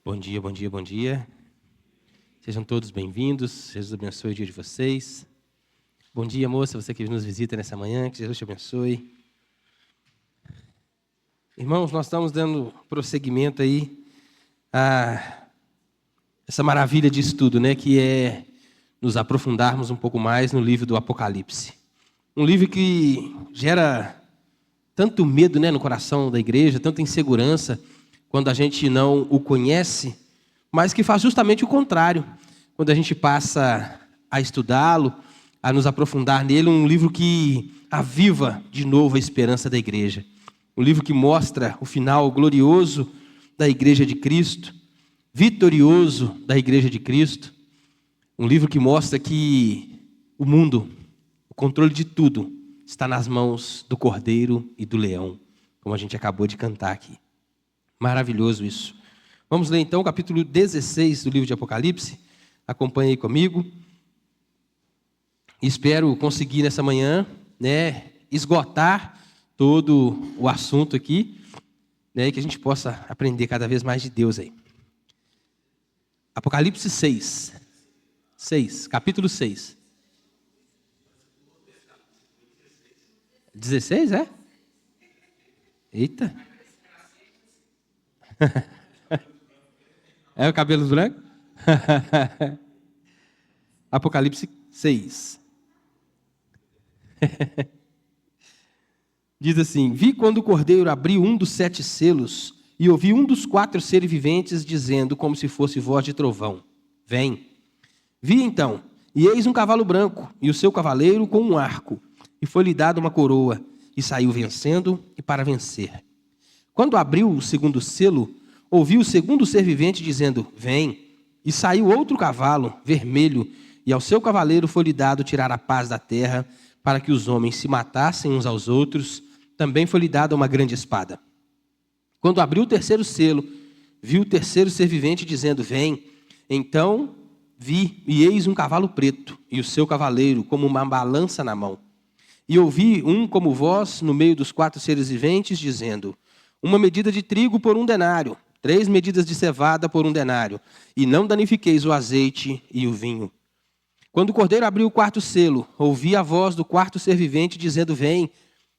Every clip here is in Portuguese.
Bom dia, bom dia, bom dia. Sejam todos bem-vindos. Jesus abençoe o dia de vocês. Bom dia, moça, você que nos visita nessa manhã, que Jesus te abençoe. Irmãos, nós estamos dando prosseguimento aí a essa maravilha de estudo, né, que é nos aprofundarmos um pouco mais no livro do Apocalipse. Um livro que gera tanto medo, né, no coração da igreja, tanta insegurança quando a gente não o conhece, mas que faz justamente o contrário. Quando a gente passa a estudá-lo, a nos aprofundar nele, um livro que aviva de novo a esperança da igreja. Um livro que mostra o final glorioso da igreja de Cristo, vitorioso da igreja de Cristo. Um livro que mostra que o mundo, o controle de tudo, está nas mãos do Cordeiro e do Leão, como a gente acabou de cantar aqui. Maravilhoso isso. Vamos ler então o capítulo 16 do livro de Apocalipse. Acompanhe aí comigo. Espero conseguir nessa manhã, né, esgotar todo o assunto aqui, né, e que a gente possa aprender cada vez mais de Deus aí. Apocalipse 6, capítulo 6. 16, é? Eita. É o cabelo branco? Apocalipse 6. Diz assim: Vi quando o Cordeiro abriu um dos 7 selos e ouvi um dos 4 seres viventes dizendo, como se fosse voz de trovão: Vem. Vi então, e eis um cavalo branco, e o seu cavaleiro com um arco, e foi-lhe dada uma coroa, e saiu vencendo e para vencer. Quando abriu o segundo selo, ouvi o segundo ser vivente dizendo: Vem. E saiu outro cavalo, vermelho, e ao seu cavaleiro foi-lhe dado tirar a paz da terra, para que os homens se matassem uns aos outros. Também foi-lhe dada uma grande espada. Quando abriu o terceiro selo, vi o terceiro ser vivente dizendo: Vem. Então vi, e eis um cavalo preto, e o seu cavaleiro como uma balança na mão. E ouvi um como voz no meio dos 4 seres viventes, dizendo: Uma medida de trigo por 1 denário, 3 medidas de cevada por 1 denário, e não danifiqueis o azeite e o vinho. Quando o Cordeiro abriu o 4º selo, ouvi a voz do 4º ser vivente dizendo: Vem.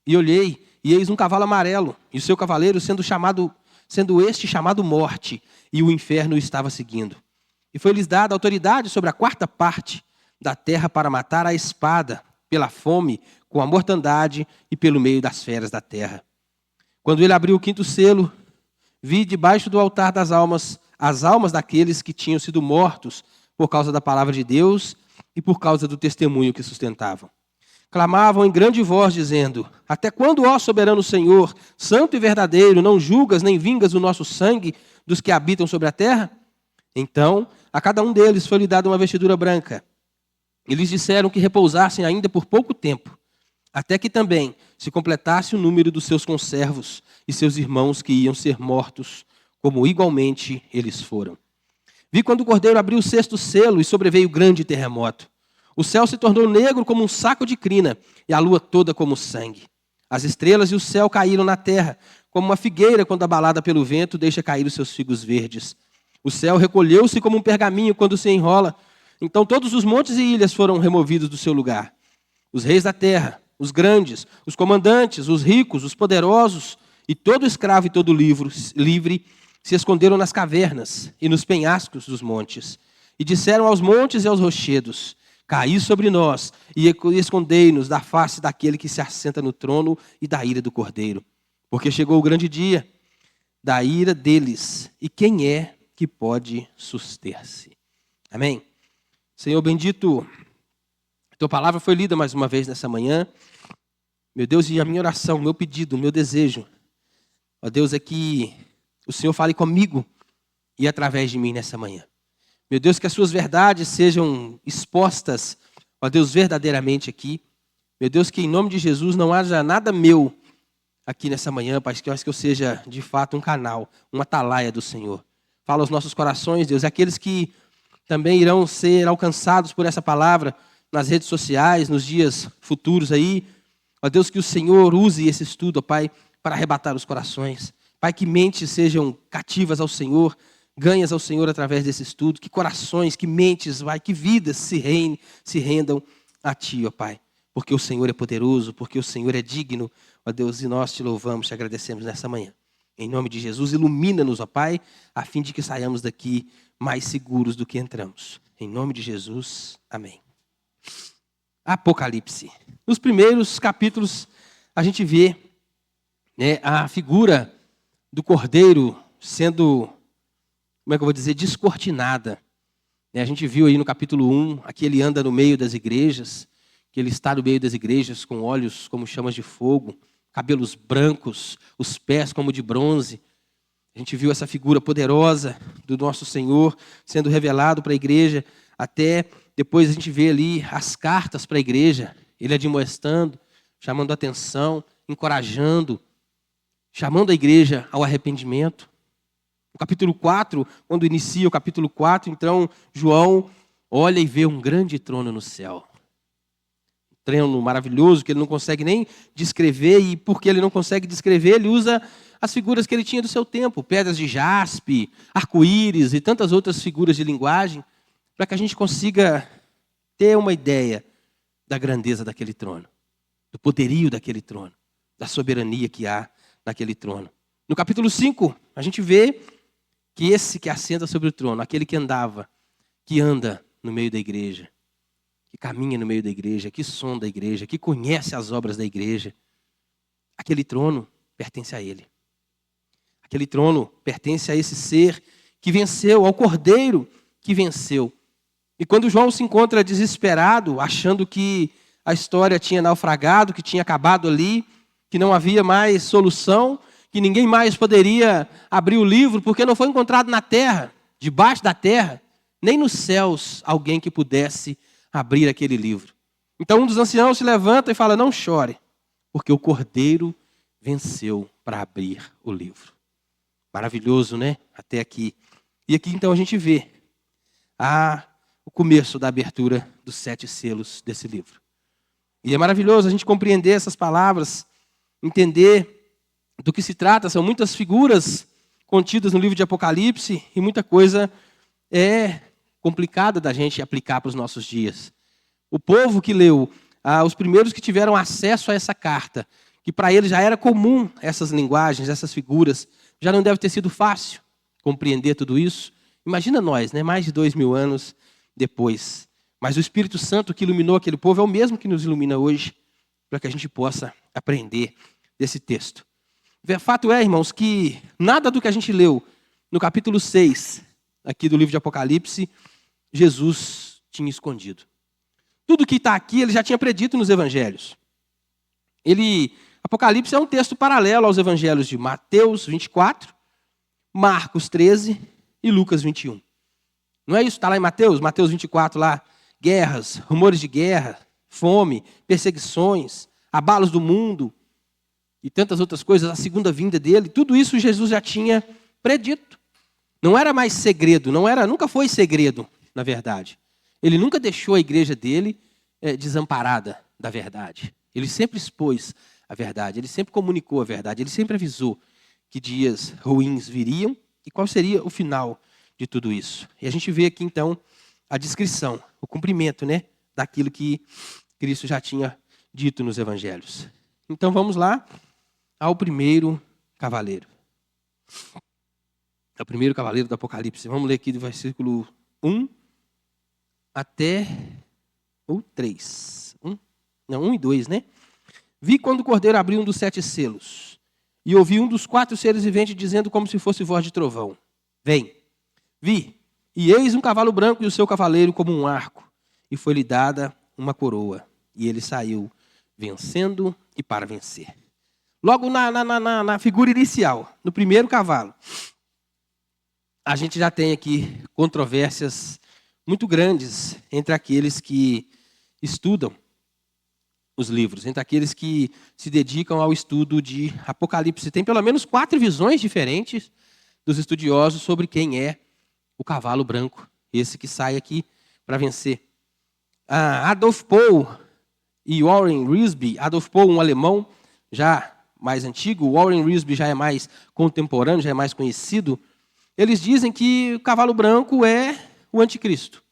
E olhei, e eis um cavalo amarelo, e o seu cavaleiro sendo este chamado Morte, e o inferno o estava seguindo. E foi-lhes dada autoridade sobre a 4ª parte da terra para matar a espada, pela fome, com a mortandade e pelo meio das feras da terra. Quando ele abriu o 5º selo, vi debaixo do altar das almas as almas daqueles que tinham sido mortos por causa da palavra de Deus e por causa do testemunho que sustentavam. Clamavam em grande voz, dizendo: Até quando, ó soberano Senhor, santo e verdadeiro, não julgas nem vingas o nosso sangue dos que habitam sobre a terra? Então, a cada um deles foi-lhe dada uma vestidura branca. E lhes disseram que repousassem ainda por pouco tempo, até que também se completasse o número dos seus conservos e seus irmãos que iam ser mortos, como igualmente eles foram. Vi quando o Cordeiro abriu o 6º selo e sobreveio grande terremoto. O céu se tornou negro como um saco de crina, e a lua toda como sangue. As estrelas e o céu caíram na terra, como uma figueira quando abalada pelo vento deixa cair os seus figos verdes. O céu recolheu-se como um pergaminho quando se enrola. Então todos os montes e ilhas foram removidos do seu lugar. Os reis da terra, os grandes, os comandantes, os ricos, os poderosos, e todo escravo e todo livre se esconderam nas cavernas e nos penhascos dos montes. E disseram aos montes e aos rochedos: Caí sobre nós e escondei-nos da face daquele que se assenta no trono e da ira do Cordeiro. Porque chegou o grande dia da ira deles, e quem é que pode suster-se? Amém? Senhor bendito, Tua palavra foi lida mais uma vez nessa manhã. Meu Deus, e a minha oração, meu pedido, meu desejo, ó Deus, é que o Senhor fale comigo e através de mim nessa manhã. Meu Deus, que as suas verdades sejam expostas, ó Deus, verdadeiramente aqui. Meu Deus, que em nome de Jesus não haja nada meu aqui nessa manhã, Pai, que eu seja de fato um canal, uma atalaia do Senhor. Fala aos nossos corações, Deus, aqueles que também irão ser alcançados por essa palavra nas redes sociais, nos dias futuros aí. Ó Deus, que o Senhor use esse estudo, ó Pai, para arrebatar os corações. Pai, que mentes sejam cativas ao Senhor, ganhas ao Senhor através desse estudo, que corações, que mentes, Pai, que vidas se rendam a Ti, ó Pai. Porque o Senhor é poderoso, porque o Senhor é digno, ó Deus, e nós te louvamos, te agradecemos nessa manhã. Em nome de Jesus, ilumina-nos, ó Pai, a fim de que saiamos daqui mais seguros do que entramos. Em nome de Jesus, amém. Apocalipse. Nos primeiros capítulos, a gente vê, né, a figura do Cordeiro sendo, como é que eu vou dizer, descortinada. A gente viu aí no capítulo 1, aqui ele anda no meio das igrejas, que ele está no meio das igrejas com olhos como chamas de fogo, cabelos brancos, os pés como de bronze. A gente viu essa figura poderosa do nosso Senhor sendo revelado para a igreja, até depois a gente vê ali as cartas para a igreja, ele admoestando, chamando a atenção, encorajando, chamando a igreja ao arrependimento. No capítulo 4, quando inicia o capítulo 4, então João olha e vê um grande trono no céu. Um trono maravilhoso que ele não consegue nem descrever, e porque ele não consegue descrever, ele usa as figuras que ele tinha do seu tempo, pedras de jaspe, arco-íris e tantas outras figuras de linguagem, para que a gente consiga ter uma ideia da grandeza daquele trono, do poderio daquele trono, da soberania que há naquele trono. No capítulo 5, a gente vê que esse que assenta sobre o trono, aquele que andava, que anda no meio da igreja, que caminha no meio da igreja, que sonda a igreja, que conhece as obras da igreja, aquele trono pertence a ele. Aquele trono pertence a esse ser que venceu, ao Cordeiro que venceu. E quando João se encontra desesperado, achando que a história tinha naufragado, que tinha acabado ali, que não havia mais solução, que ninguém mais poderia abrir o livro, porque não foi encontrado na terra, debaixo da terra, nem nos céus, alguém que pudesse abrir aquele livro. Então um dos anciãos se levanta e fala: não chore, porque o Cordeiro venceu para abrir o livro. Maravilhoso, né? Até aqui. E aqui então a gente vê o começo da abertura dos 7 selos desse livro. E é maravilhoso a gente compreender essas palavras, entender do que se trata. São muitas figuras contidas no livro de Apocalipse e muita coisa é complicada da gente aplicar para os nossos dias. O povo que leu, os primeiros que tiveram acesso a essa carta, que para eles já era comum essas linguagens, essas figuras, já não deve ter sido fácil compreender tudo isso. Imagina nós, né? Mais de 2000 anos depois. Mas o Espírito Santo que iluminou aquele povo é o mesmo que nos ilumina hoje, para que a gente possa aprender desse texto. Fato é, irmãos, que nada do que a gente leu no capítulo 6, aqui do livro de Apocalipse, Jesus tinha escondido. Tudo que está aqui, ele já tinha predito nos evangelhos. Apocalipse é um texto paralelo aos evangelhos de Mateus 24, Marcos 13 e Lucas 21. Não é isso? Está lá em Mateus 24, lá, guerras, rumores de guerra, fome, perseguições, abalos do mundo e tantas outras coisas, a segunda vinda dele, tudo isso Jesus já tinha predito. Não era mais segredo, nunca foi segredo, na verdade. Ele nunca deixou a igreja dele desamparada da verdade. Ele sempre expôs a verdade, ele sempre comunicou a verdade, ele sempre avisou que dias ruins viriam e qual seria o final de tudo isso. E a gente vê aqui então a descrição, o cumprimento, né, daquilo que Cristo já tinha dito nos evangelhos. Então vamos lá ao primeiro cavaleiro. É o primeiro cavaleiro do Apocalipse. Vamos ler aqui do versículo 1 até o 3. 1 e 2, né? Vi quando o Cordeiro abriu um dos 7 selos, e ouvi um dos 4 seres viventes dizendo como se fosse voz de trovão: vem. Vi, e eis um cavalo branco e o seu cavaleiro como um arco, e foi-lhe dada uma coroa, e ele saiu vencendo e para vencer. Logo na figura inicial, no primeiro cavalo, a gente já tem aqui controvérsias muito grandes entre aqueles que estudam os livros, entre aqueles que se dedicam ao estudo de Apocalipse. Tem pelo menos 4 visões diferentes dos estudiosos sobre quem é o cavalo branco, esse que sai aqui para vencer. Adolf Paul e Warren Wiersbe, Adolf Paul, um alemão já mais antigo, Warren Wiersbe já é mais contemporâneo, já é mais conhecido. eles dizem que o cavalo branco é o anticristo.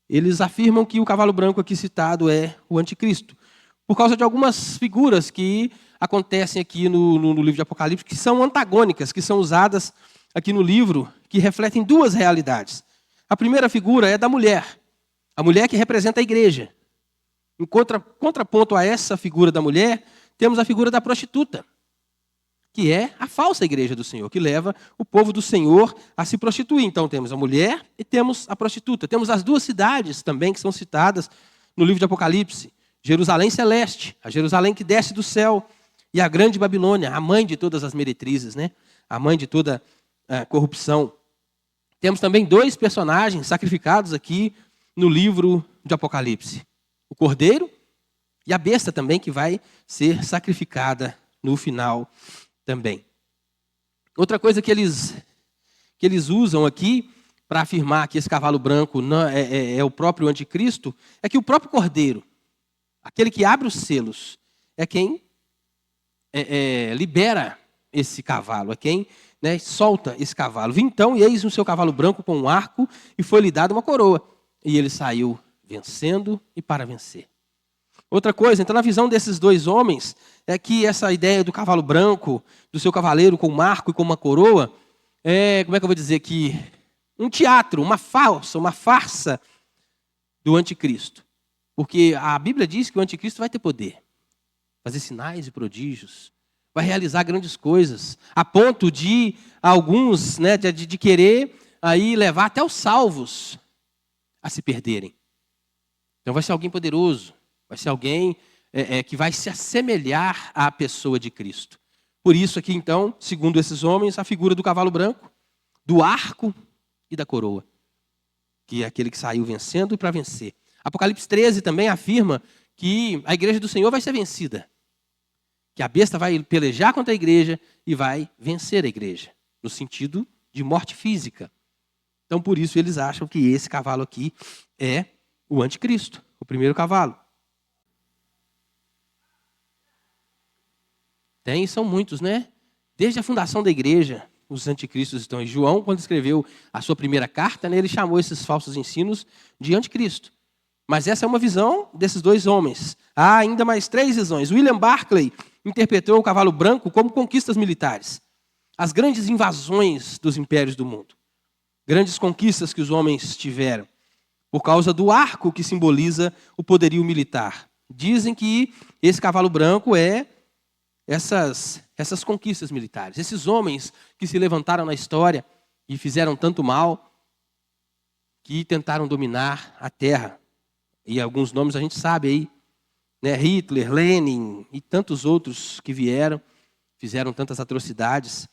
Eles afirmam que o cavalo branco aqui citado é o anticristo, por causa de algumas figuras que acontecem aqui no livro de Apocalipse, que são antagônicas, que são usadas aqui no livro, que refletem duas realidades. A primeira figura é da mulher, a mulher que representa a igreja. Em contraponto a essa figura da mulher, temos a figura da prostituta, que é a falsa igreja do Senhor, que leva o povo do Senhor a se prostituir. Então temos a mulher e temos a prostituta. Temos as duas cidades também que são citadas no livro de Apocalipse. Jerusalém celeste, a Jerusalém que desce do céu, e a grande Babilônia, a mãe de todas as meretrizes, né? A mãe de toda a corrupção. Temos também dois personagens sacrificados aqui no livro de Apocalipse. O cordeiro e a besta também, que vai ser sacrificada no final também. Outra coisa que eles usam aqui para afirmar que esse cavalo branco não é o próprio anticristo, é que o próprio cordeiro, aquele que abre os selos, é quem libera esse cavalo, é quem solta esse cavalo. Vi então, e eis o seu cavalo branco com um arco, e foi-lhe dada uma coroa. E ele saiu vencendo e para vencer. Outra coisa, então na visão desses dois homens, é que essa ideia do cavalo branco, do seu cavaleiro com um arco e com uma coroa, como é que eu vou dizer, que um teatro, uma farsa do anticristo. Porque a Bíblia diz que o anticristo vai ter poder, fazer sinais e prodígios, vai realizar grandes coisas, a ponto de alguns, de querer aí levar até os salvos a se perderem. Então vai ser alguém poderoso, vai ser alguém que vai se assemelhar à pessoa de Cristo. Por isso aqui então, segundo esses homens, a figura do cavalo branco, do arco e da coroa, que é aquele que saiu vencendo e para vencer. Apocalipse 13 também afirma que a igreja do Senhor vai ser vencida, que a besta vai pelejar contra a igreja e vai vencer a igreja, no sentido de morte física. Então por isso eles acham que esse cavalo aqui é o anticristo, o primeiro cavalo. São muitos, né? Desde a fundação da igreja, os anticristos estão em João, quando escreveu a sua primeira carta, ele chamou esses falsos ensinos de anticristo. Mas essa é uma visão desses dois homens. Há ainda mais 3 visões. William Barclay interpretou o cavalo branco como conquistas militares. As grandes invasões dos impérios do mundo. Grandes conquistas que os homens tiveram. Por causa do arco que simboliza o poderio militar. Dizem que esse cavalo branco é essas conquistas militares. Esses homens que se levantaram na história e fizeram tanto mal, que tentaram dominar a terra. E alguns nomes a gente sabe aí, Hitler, Lenin e tantos outros que vieram, fizeram tantas atrocidades.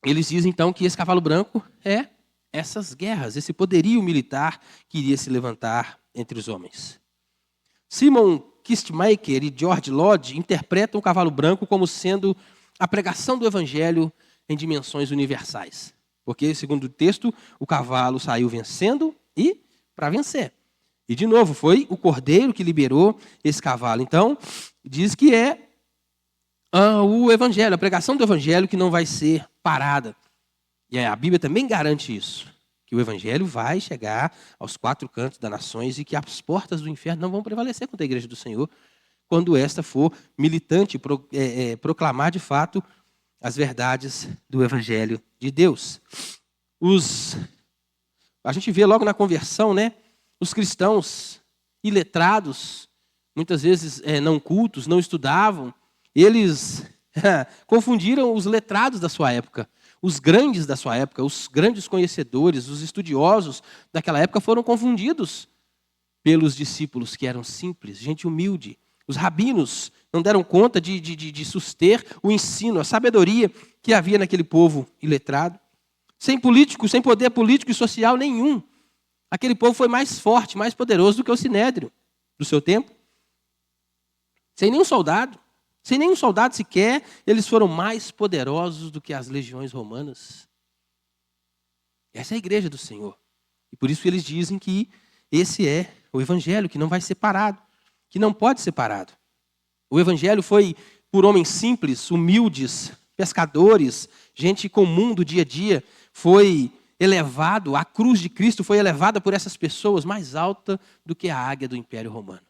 Eles dizem então que esse cavalo branco é essas guerras, esse poderio militar que iria se levantar entre os homens. Simon Kistemaker e George Lodge interpretam o cavalo branco como sendo a pregação do evangelho em dimensões universais. Porque, segundo o texto, o cavalo saiu vencendo e para vencer. E, de novo, foi o cordeiro que liberou esse cavalo. Então, diz que é o evangelho, a pregação do evangelho que não vai ser parada. E a Bíblia também garante isso, que o evangelho vai chegar aos 4 cantos das nações e que as portas do inferno não vão prevalecer contra a igreja do Senhor quando esta for militante, proclamar de fato as verdades do evangelho de Deus. A gente vê logo na conversão, os cristãos iletrados, muitas vezes não cultos, não estudavam, eles confundiram os letrados da sua época. Os grandes da sua época, os grandes conhecedores, os estudiosos daquela época foram confundidos pelos discípulos que eram simples, gente humilde. Os rabinos não deram conta de suster o ensino, a sabedoria que havia naquele povo iletrado. Sem político, sem poder político e social nenhum. Aquele povo foi mais forte, mais poderoso do que o sinédrio do seu tempo. Sem nenhum soldado sequer, eles foram mais poderosos do que as legiões romanas. Essa é a igreja do Senhor. E por isso eles dizem que esse é o evangelho, que não vai ser parado, que não pode ser parado. O evangelho foi por homens simples, humildes, pescadores, gente comum do dia a dia, foi elevado, a cruz de Cristo foi elevada por essas pessoas mais alta do que a águia do Império Romano.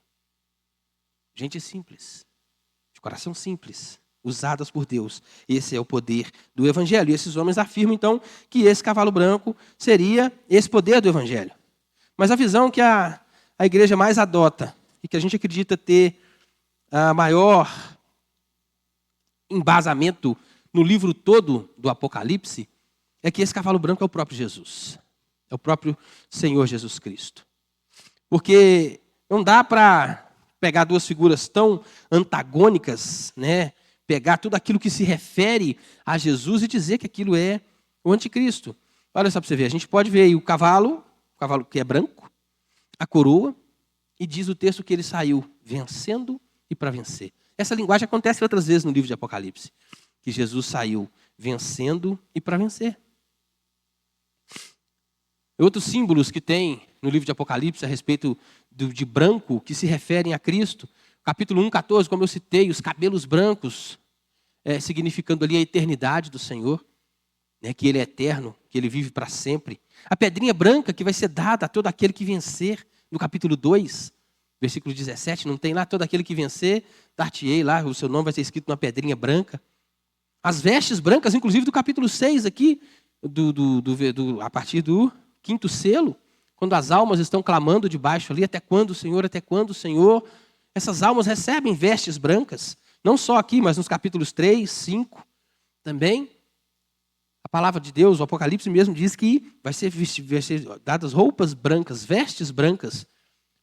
Gente simples, de coração simples, usadas por Deus. Esse é o poder do Evangelho. E esses homens afirmam, então, que esse cavalo branco seria esse poder do Evangelho. Mas a visão que a igreja mais adota, e que a gente acredita ter a maior embasamento no livro todo do Apocalipse, é que esse cavalo branco é o próprio Jesus. É o próprio Senhor Jesus Cristo. Porque não dá para pegar duas figuras tão antagônicas, né? Pegar tudo aquilo que se refere a Jesus e dizer que aquilo é o anticristo. Olha só para você ver, a gente pode ver aí o cavalo que é branco, a coroa, e diz o texto que ele saiu vencendo e para vencer. Essa linguagem acontece outras vezes no livro de Apocalipse, que Jesus saiu vencendo e para vencer. Outros símbolos que tem no livro de Apocalipse a respeito de branco, que se referem a Cristo. Capítulo 1:14, como eu citei, os cabelos brancos, significando ali a eternidade do Senhor, né, que Ele é eterno, que Ele vive para sempre. A pedrinha branca que vai ser dada a todo aquele que vencer, no capítulo 2, versículo 17, não tem lá? Todo aquele que vencer, dar-te-ei lá, o seu nome vai ser escrito numa pedrinha branca. As vestes brancas, inclusive do capítulo 6 aqui, a partir do 5º selo, quando as almas estão clamando debaixo ali, até quando, Senhor, até quando, Senhor? Essas almas recebem vestes brancas, não só aqui, mas nos capítulos 3, 5 também. A palavra de Deus, o Apocalipse mesmo diz que vai ser dadas roupas brancas, vestes brancas,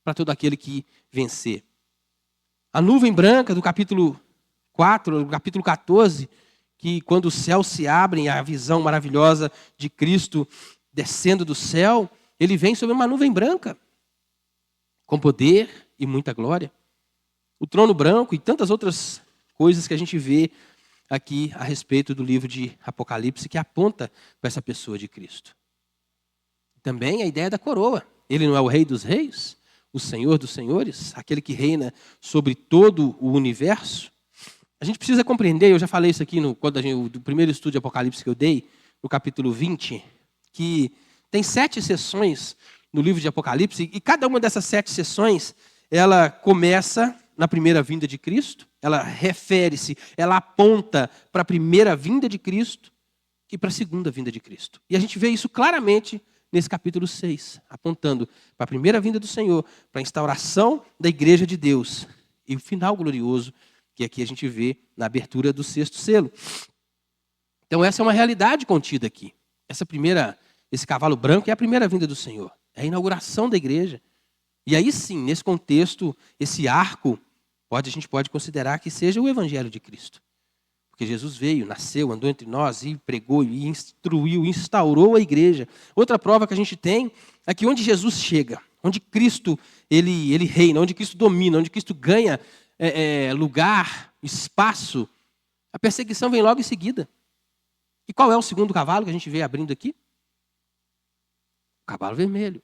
para todo aquele que vencer. A nuvem branca do capítulo 4, do capítulo 14, que quando os céus se abrem, a visão maravilhosa de Cristo descendo do céu, ele vem sobre uma nuvem branca, com poder e muita glória. O trono branco e tantas outras coisas que a gente vê aqui a respeito do livro de Apocalipse, que aponta para essa pessoa de Cristo. Também a ideia da coroa. Ele não é o Rei dos Reis, o Senhor dos Senhores, aquele que reina sobre todo o universo. A gente precisa compreender, eu já falei isso aqui no primeiro estudo de Apocalipse que eu dei, no capítulo 20, que tem 7 sessões no livro de Apocalipse, e cada uma dessas 7 sessões, ela começa na primeira vinda de Cristo, ela refere-se, ela aponta para a primeira vinda de Cristo e para a segunda vinda de Cristo. E a gente vê isso claramente nesse capítulo 6, apontando para a primeira vinda do Senhor, para a instauração da igreja de Deus e o final glorioso que aqui a gente vê na abertura do 6º selo. Então essa é uma realidade contida aqui. Esse cavalo branco é a primeira vinda do Senhor, é a inauguração da igreja. E aí sim, nesse contexto, esse arco, a gente pode considerar que seja o Evangelho de Cristo. Porque Jesus veio, nasceu, andou entre nós e pregou, e instruiu, instaurou a igreja. Outra prova que a gente tem é que onde Jesus chega, onde Cristo ele reina, onde Cristo domina, onde Cristo ganha lugar, espaço, a perseguição vem logo em seguida. E qual é o segundo cavalo que a gente vê abrindo aqui? O cavalo vermelho.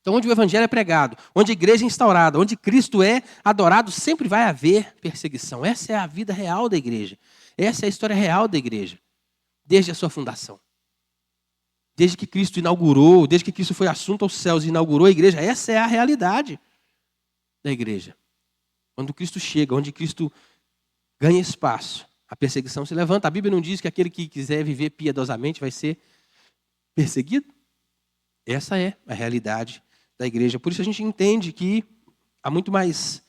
Então, onde o evangelho é pregado, onde a igreja é instaurada, onde Cristo é adorado, sempre vai haver perseguição. Essa é a vida real da igreja. Essa é a história real da igreja, desde a sua fundação. Desde que Cristo inaugurou, desde que Cristo foi assunto aos céus e inaugurou a igreja, essa é a realidade da igreja. Quando Cristo chega, onde Cristo ganha espaço, a perseguição se levanta. A Bíblia não diz que aquele que quiser viver piedosamente vai ser perseguido? Essa é a realidade da igreja. Por isso a gente entende que há muito mais...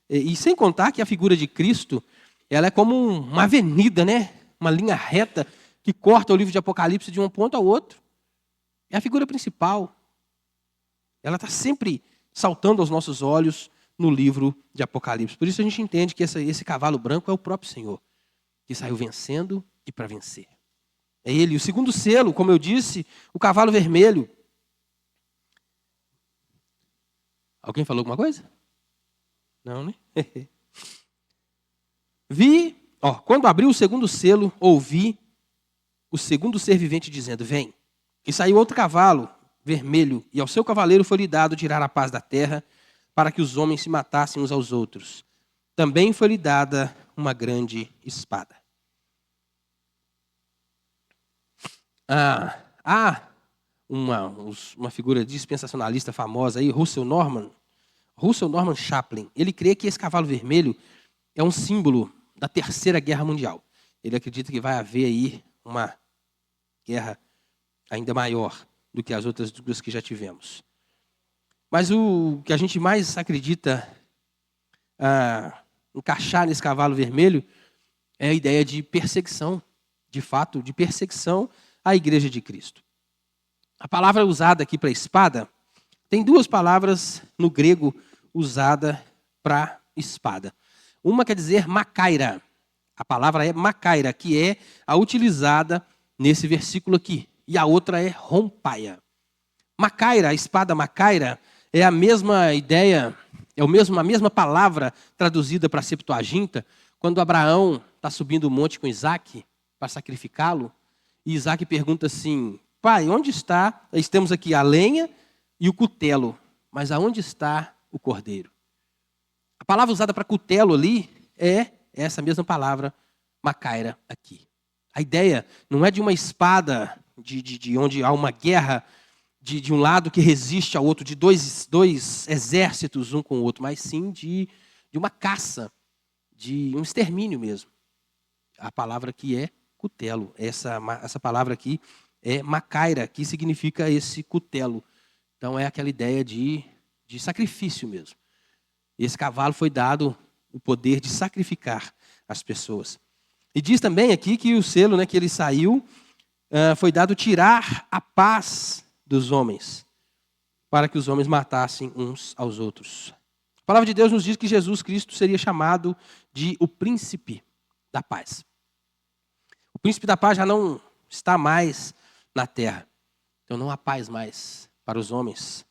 E sem contar que a figura de Cristo, ela é como uma avenida, né? Uma linha reta que corta o livro de Apocalipse de um ponto ao outro. É a figura principal. Ela está sempre saltando aos nossos olhos no livro de Apocalipse. Por isso a gente entende que esse cavalo branco é o próprio Senhor, que saiu vencendo e para vencer. É ele. O segundo selo, como eu disse, o cavalo vermelho. Alguém falou alguma coisa? Não, né? Quando abriu o segundo selo, ouvi o segundo ser vivente dizendo, vem. E saiu outro cavalo vermelho, e ao seu cavaleiro foi-lhe dado tirar a paz da terra, para que os homens se matassem uns aos outros. Também foi-lhe dada uma grande espada. Há uma figura dispensacionalista famosa aí, Russell Norman Chaplin. Ele crê que esse cavalo vermelho é um símbolo da Terceira Guerra Mundial. Ele acredita que vai haver aí uma guerra ainda maior do que as outras duas que já tivemos. Mas o que a gente mais acredita encaixar nesse cavalo vermelho é a ideia de perseguição, de fato, de perseguição à Igreja de Cristo. A palavra usada aqui para espada, tem duas palavras no grego usada para espada. Uma quer dizer macaira. A palavra é macaira, que é a utilizada nesse versículo aqui. E a outra é rompaia. Macaira, a espada macaira, é a mesma ideia, a mesma palavra traduzida para a Septuaginta, quando Abraão está subindo o monte com Isaac para sacrificá-lo, e Isaac pergunta assim: pai, onde está? Temos aqui a lenha e o cutelo, mas aonde está o cordeiro? A palavra usada para cutelo ali é essa mesma palavra, macaira, aqui. A ideia não é de uma espada de onde há uma guerra de um lado que resiste ao outro, de dois exércitos um com o outro, mas sim de uma caça, de um extermínio mesmo. A palavra aqui é cutelo. Essa palavra aqui é macaira, que significa esse cutelo. Então é aquela ideia de sacrifício mesmo. Esse cavalo foi dado o poder de sacrificar as pessoas. E diz também aqui que o selo, né, que ele saiu, foi dado tirar a paz dos homens, para que os homens matassem uns aos outros. A palavra de Deus nos diz que Jesus Cristo seria chamado de o príncipe da paz. O príncipe da paz já não está mais na terra. Então não há paz mais para os homens.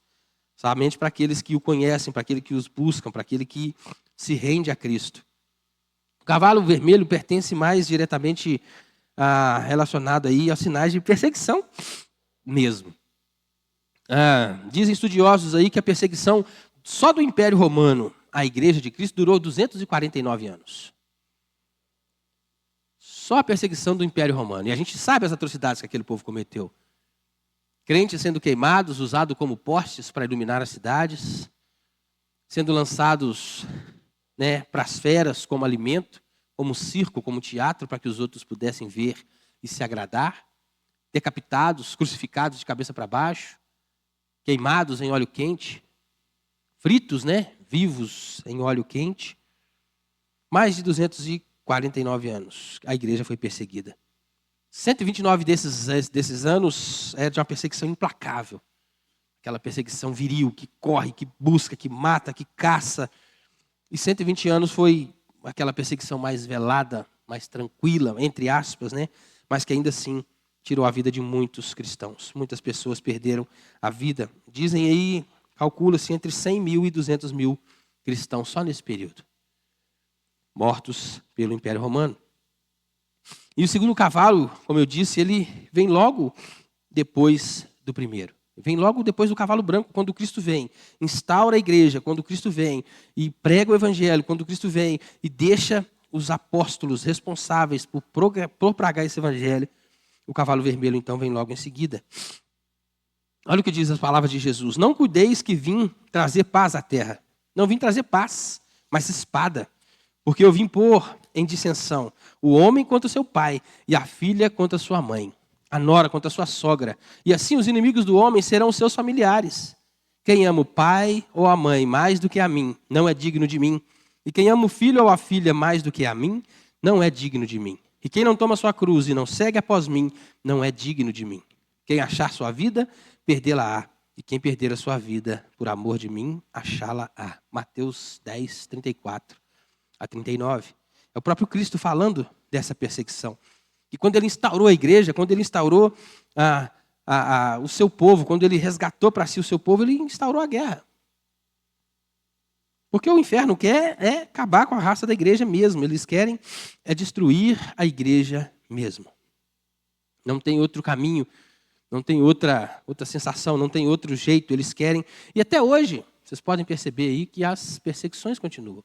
Somente para aqueles que o conhecem, para aqueles que os buscam, para aquele que se rende a Cristo. O cavalo vermelho pertence mais diretamente relacionado aí aos sinais de perseguição mesmo. Dizem estudiosos aí que a perseguição só do Império Romano à Igreja de Cristo durou 249 anos. Só a perseguição do Império Romano. E a gente sabe as atrocidades que aquele povo cometeu. Crentes sendo queimados, usados como postes para iluminar as cidades, sendo lançados, né, para as feras como alimento, como circo, como teatro, para que os outros pudessem ver e se agradar, decapitados, crucificados de cabeça para baixo, queimados em óleo quente, fritos, né, vivos em óleo quente. Mais de 249 anos a igreja foi perseguida. 129 desses anos é de uma perseguição implacável. Aquela perseguição viril, que corre, que busca, que mata, que caça. E 120 anos foi aquela perseguição mais velada, mais tranquila, entre aspas, né? Mas que ainda assim tirou a vida de muitos cristãos. Muitas pessoas perderam a vida. Dizem aí, calcula-se entre 100 mil e 200 mil cristãos só nesse período, mortos pelo Império Romano. E o segundo cavalo, como eu disse, ele vem logo depois do primeiro. Vem logo depois do cavalo branco, quando Cristo vem, instaura a igreja, quando Cristo vem e prega o evangelho, quando Cristo vem e deixa os apóstolos responsáveis por propagar esse evangelho. O cavalo vermelho, então, vem logo em seguida. Olha o que diz as palavras de Jesus. Não cuideis que vim trazer paz à terra. Não vim trazer paz, mas espada. Porque eu vim pôr em dissensão o homem contra seu pai e a filha contra sua mãe, a nora contra sua sogra. E assim os inimigos do homem serão os seus familiares. Quem ama o pai ou a mãe mais do que a mim, não é digno de mim. E quem ama o filho ou a filha mais do que a mim, não é digno de mim. E quem não toma sua cruz e não segue após mim, não é digno de mim. Quem achar sua vida, perdê-la-á. E quem perder a sua vida por amor de mim, achá-la-á. Mateus 10, 34 a 39. É o próprio Cristo falando dessa perseguição. E quando ele instaurou a igreja, quando ele instaurou o seu povo, quando ele resgatou para si o seu povo, ele instaurou a guerra. Porque o inferno quer acabar com a raça da igreja mesmo. Eles querem destruir a igreja mesmo. Não tem outro caminho, não tem outra sensação, não tem outro jeito. Eles querem. E até hoje, vocês podem perceber aí que as perseguições continuam.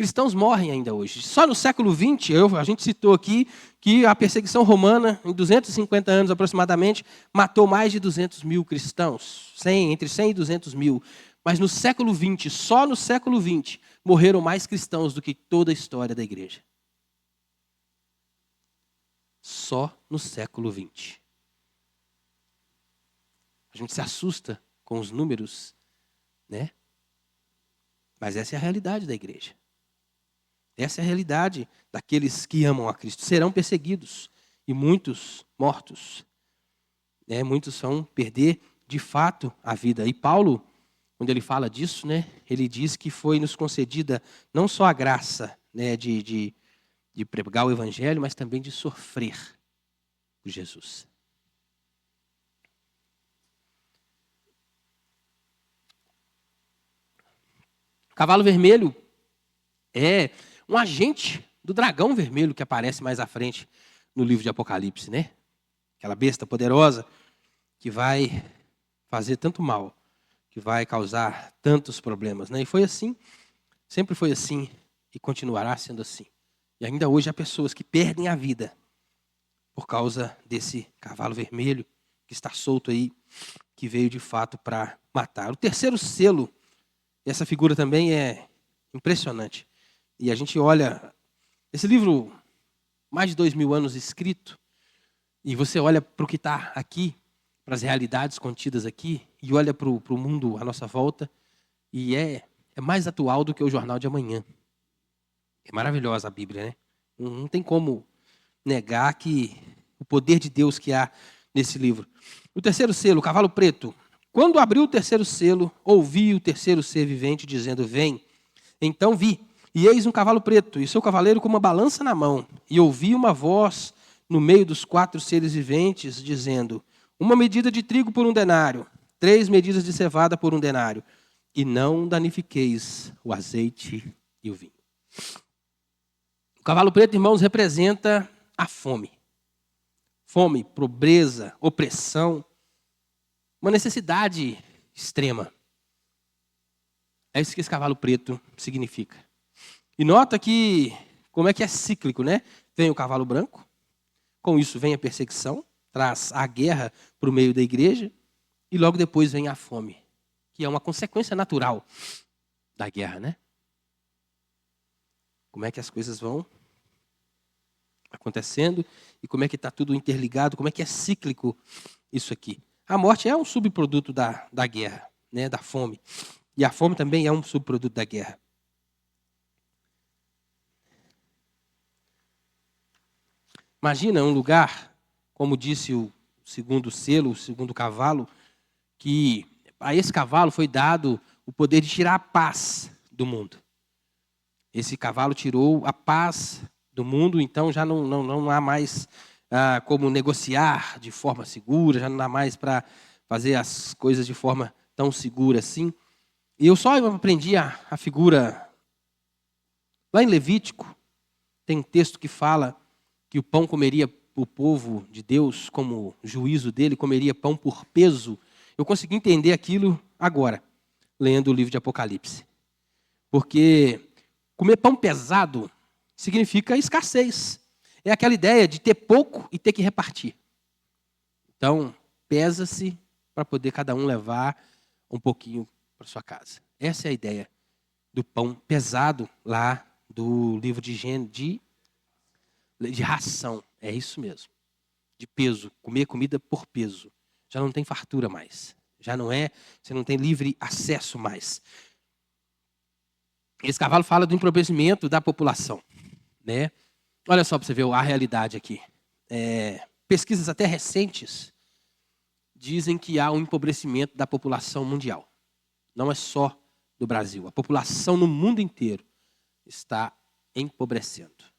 Cristãos morrem ainda hoje. Só no século XX, a gente citou aqui que a perseguição romana, em 250 anos aproximadamente, matou mais de 200 mil cristãos. Entre 100 e 200 mil. Mas no século XX, só no século XX, morreram mais cristãos do que toda a história da igreja. Só no século XX. A gente se assusta com os números, né? Mas essa é a realidade da igreja. Essa é a realidade daqueles que amam a Cristo. Serão perseguidos e muitos mortos. Muitos vão perder de fato a vida. E Paulo, quando ele fala disso, ele diz que foi nos concedida não só a graça de pregar o evangelho, mas também de sofrer por Jesus. O cavalo vermelho é um agente do dragão vermelho que aparece mais à frente no livro de Apocalipse, né? Aquela besta poderosa que vai fazer tanto mal, que vai causar tantos problemas, né? E foi assim, sempre foi assim e continuará sendo assim. E ainda hoje há pessoas que perdem a vida por causa desse cavalo vermelho que está solto aí, que veio de fato para matar. O terceiro selo, essa figura também é impressionante. E a gente olha, esse livro, mais de 2000 anos escrito, e você olha para o que está aqui, para as realidades contidas aqui, e olha para o mundo à nossa volta, e é mais atual do que o Jornal de Amanhã. É maravilhosa a Bíblia, né? Não tem como negar que o poder de Deus que há nesse livro. O terceiro selo, o cavalo preto. Quando abriu o terceiro selo, ouvi o terceiro ser vivente dizendo, vem. Então vi, e eis um cavalo preto, e seu cavaleiro com uma balança na mão. E ouvi uma voz no meio dos 4 seres viventes, dizendo, uma medida de trigo por 1 denário, 3 medidas de cevada por 1 denário, e não danifiqueis o azeite e o vinho. O cavalo preto, irmãos, representa a fome. Fome, pobreza, opressão, uma necessidade extrema. É isso que esse cavalo preto significa. E nota que, como é que é cíclico, né? Vem o cavalo branco, com isso vem a perseguição, traz a guerra para o meio da igreja, e logo depois vem a fome, que é uma consequência natural da guerra, né? Como é que as coisas vão acontecendo e como é que está tudo interligado, como é que é cíclico isso aqui. A morte é um subproduto da guerra, né? Da fome. E a fome também é um subproduto da guerra. Imagina um lugar, como disse o segundo selo, o segundo cavalo, que a esse cavalo foi dado o poder de tirar a paz do mundo. Esse cavalo tirou a paz do mundo, então já não há mais como negociar de forma segura, já não dá mais para fazer as coisas de forma tão segura assim. E eu só aprendi a figura lá em Levítico, tem um texto que fala que o pão comeria o povo de Deus, como juízo dele, comeria pão por peso. Eu consegui entender aquilo agora, lendo o livro de Apocalipse. Porque comer pão pesado significa escassez. É aquela ideia de ter pouco e ter que repartir. Então, pesa-se para poder cada um levar um pouquinho para sua casa. Essa é a ideia do pão pesado lá do livro de Gênesis, de ração. É isso mesmo. De peso. Comer comida por peso. Já não tem fartura mais. Já não é, você não tem livre acesso mais. Esse cavalo fala do empobrecimento da população, né? Olha só para você ver a realidade aqui. Pesquisas até recentes dizem que há um empobrecimento da população mundial. Não é só do Brasil. A população no mundo inteiro está empobrecendo.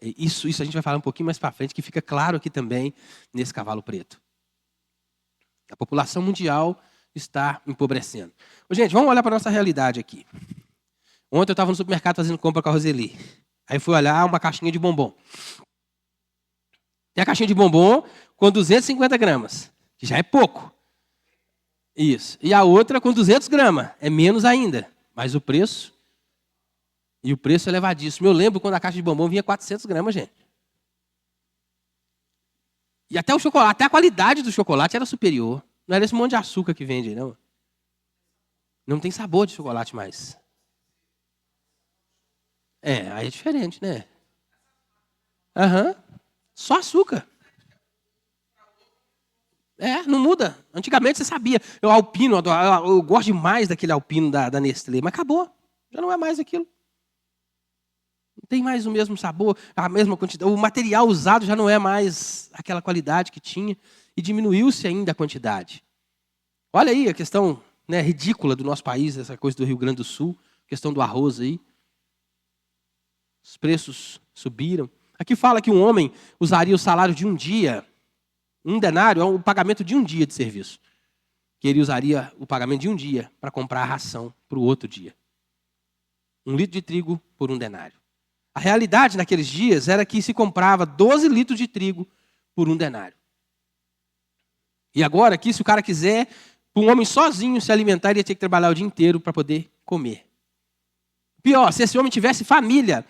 Isso a gente vai falar um pouquinho mais para frente, que fica claro aqui também nesse cavalo preto. A população mundial está empobrecendo. Gente, vamos olhar para a nossa realidade aqui. Ontem eu estava no supermercado fazendo compra com a Roseli. Aí fui olhar uma caixinha de bombom. Tem a caixinha de bombom com 250 gramas, que já é pouco. Isso. E a outra com 200 gramas, é menos ainda. Mas o preço, e o preço é elevadíssimo. Eu lembro quando a caixa de bombom vinha 400 gramas, gente. E até o chocolate, até a qualidade do chocolate era superior. Não era esse monte de açúcar que vende, não. Não tem sabor de chocolate mais. Aí é diferente, né? Aham. Só açúcar. Não muda. Antigamente você sabia. Eu alpino, eu gosto demais daquele alpino da Nestlé, mas acabou. Já não é mais aquilo. Não tem mais o mesmo sabor, a mesma quantidade. O material usado já não é mais aquela qualidade que tinha. E diminuiu-se ainda a quantidade. Olha aí a questão, né, ridícula do nosso país, essa coisa do Rio Grande do Sul, questão do arroz aí. Os preços subiram. Aqui fala que um homem usaria o salário de um dia, um denário é o pagamento de um dia de serviço. Que ele usaria o pagamento de um dia para comprar a ração para o outro dia. 1 litro de trigo por um denário. A realidade naqueles dias era que se comprava 12 litros de trigo por um denário. E agora aqui, se o cara quiser, para um homem sozinho se alimentar, ele ia ter que trabalhar o dia inteiro para poder comer. Pior, se esse homem tivesse família,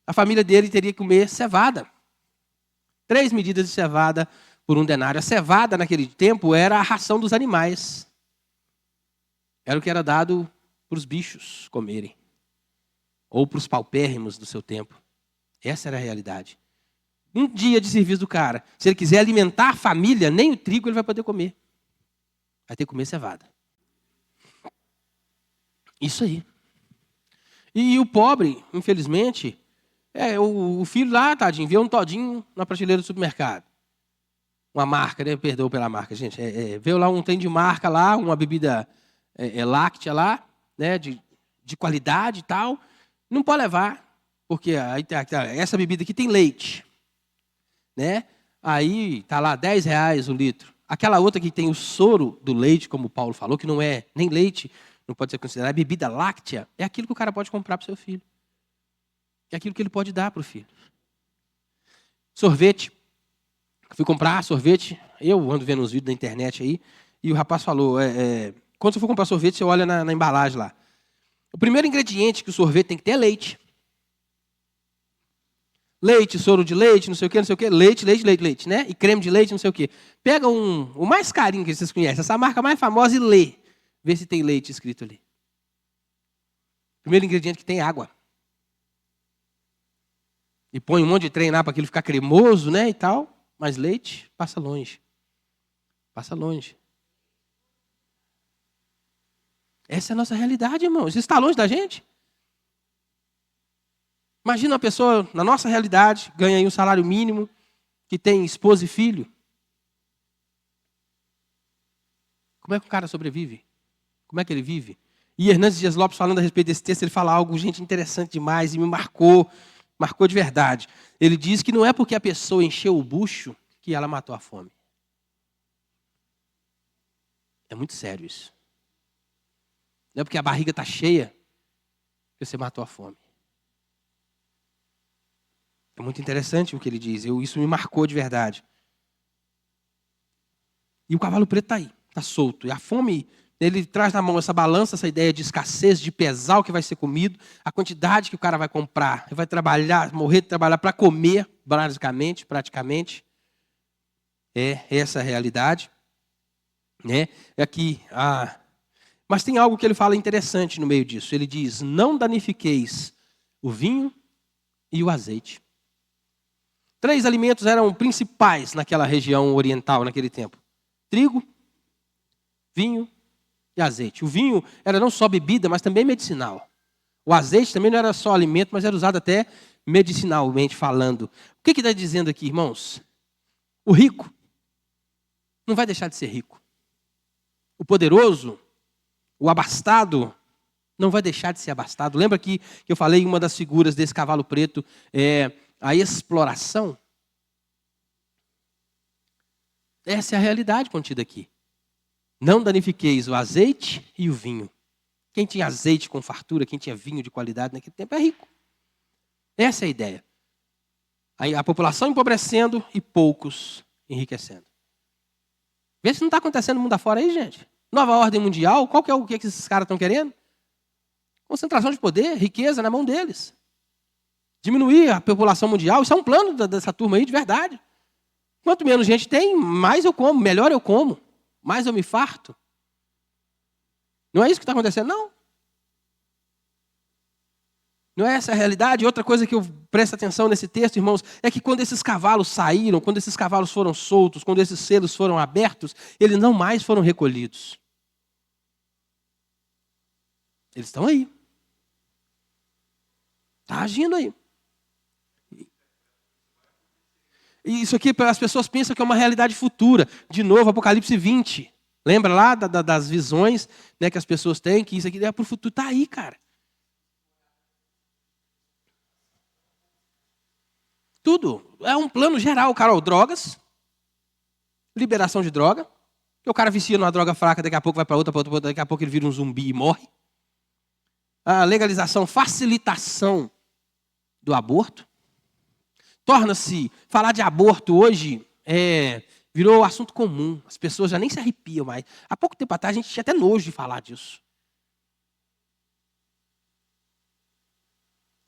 a família dele teria que comer cevada. 3 medidas de cevada por um denário. A cevada, naquele tempo, era a ração dos animais. Era o que era dado para os bichos comerem. Ou para os paupérrimos do seu tempo. Essa era a realidade. Um dia de serviço do cara. Se ele quiser alimentar a família, nem o trigo ele vai poder comer. Vai ter que comer cevada. Isso aí. E o pobre, infelizmente, o filho lá, tadinho, vê um todinho na prateleira do supermercado. Uma marca, né? Perdoa pela marca, gente. Vê lá um trem de marca lá, uma bebida láctea lá, né? De qualidade e tal. Não pode levar, porque essa bebida aqui tem leite. Né? Aí está lá R$10 o litro. Aquela outra que tem o soro do leite, como o Paulo falou, que não é nem leite, não pode ser considerada bebida láctea, é aquilo que o cara pode comprar para o seu filho. É aquilo que ele pode dar para o filho. Sorvete. Fui comprar sorvete, eu ando vendo uns vídeos na internet aí, e o rapaz falou, quando você for comprar sorvete, você olha na embalagem lá. O primeiro ingrediente que o sorvete tem que ter é leite. Leite, soro de leite, não sei o quê, leite, né? E creme de leite, não sei o quê. Pega o mais carinho que vocês conhecem, essa marca mais famosa e lê. Vê se tem leite escrito ali. Primeiro ingrediente que tem é água. E põe um monte de trem lá para aquilo ficar cremoso, né, e tal. Mas leite, passa longe. Passa longe. Essa é a nossa realidade, irmãos. Isso está longe da gente? Imagina uma pessoa, na nossa realidade, ganha aí um salário mínimo, que tem esposa e filho. Como é que o cara sobrevive? Como é que ele vive? E Hernandes Dias Lopes, falando a respeito desse texto, ele fala algo, gente, interessante demais, e me marcou de verdade. Ele diz que não é porque a pessoa encheu o bucho que ela matou a fome. É muito sério isso. Não é porque a barriga está cheia que você matou a fome. É muito interessante o que ele diz. Isso me marcou de verdade. E o cavalo preto está aí, está solto. E a fome, ele traz na mão essa balança, essa ideia de escassez, de pesar o que vai ser comido, a quantidade que o cara vai comprar. Ele vai trabalhar, morrer de trabalhar para comer, basicamente, praticamente. É essa a realidade. Né? Aqui, mas tem algo que ele fala interessante no meio disso. Ele diz, não danifiqueis o vinho e o azeite. 3 alimentos eram principais naquela região oriental, naquele tempo. Trigo, vinho e azeite. O vinho era não só bebida, mas também medicinal. O azeite também não era só alimento, mas era usado até medicinalmente falando. O que está dizendo aqui, irmãos? O rico não vai deixar de ser rico. O poderoso, o abastado, não vai deixar de ser abastado. Lembra que eu falei uma das figuras desse cavalo preto, a exploração? Essa é a realidade contida aqui. Não danifiqueis o azeite e o vinho. Quem tinha azeite com fartura, quem tinha vinho de qualidade naquele tempo é rico. Essa é a ideia. Aí a população empobrecendo e poucos enriquecendo. Vê se não está acontecendo no mundo afora aí, gente. Nova ordem mundial, qual que é o que esses caras estão querendo? Concentração de poder, riqueza na mão deles. Diminuir a população mundial, isso é um plano dessa turma aí, de verdade. Quanto menos gente tem, mais eu como, melhor eu como, mais eu me farto. Não é isso que está acontecendo, não. Não é essa a realidade? Outra coisa que eu presto atenção nesse texto, irmãos, é que quando esses cavalos saíram, quando esses cavalos foram soltos, quando esses selos foram abertos, eles não mais foram recolhidos. Eles estão aí. Está agindo aí. E isso aqui, as pessoas pensam que é uma realidade futura. De novo, Apocalipse 20. Lembra lá das visões, né, que as pessoas têm, que isso aqui é para o futuro. Está aí, cara. Tudo. É um plano geral, Carol. Drogas. Liberação de droga. Porque o cara vicia numa droga fraca, daqui a pouco vai para outra, daqui a pouco ele vira um zumbi e morre. A legalização, facilitação do aborto. Torna-se, falar de aborto hoje virou assunto comum. As pessoas já nem se arrepiam mais. Há pouco tempo atrás a gente tinha até nojo de falar disso.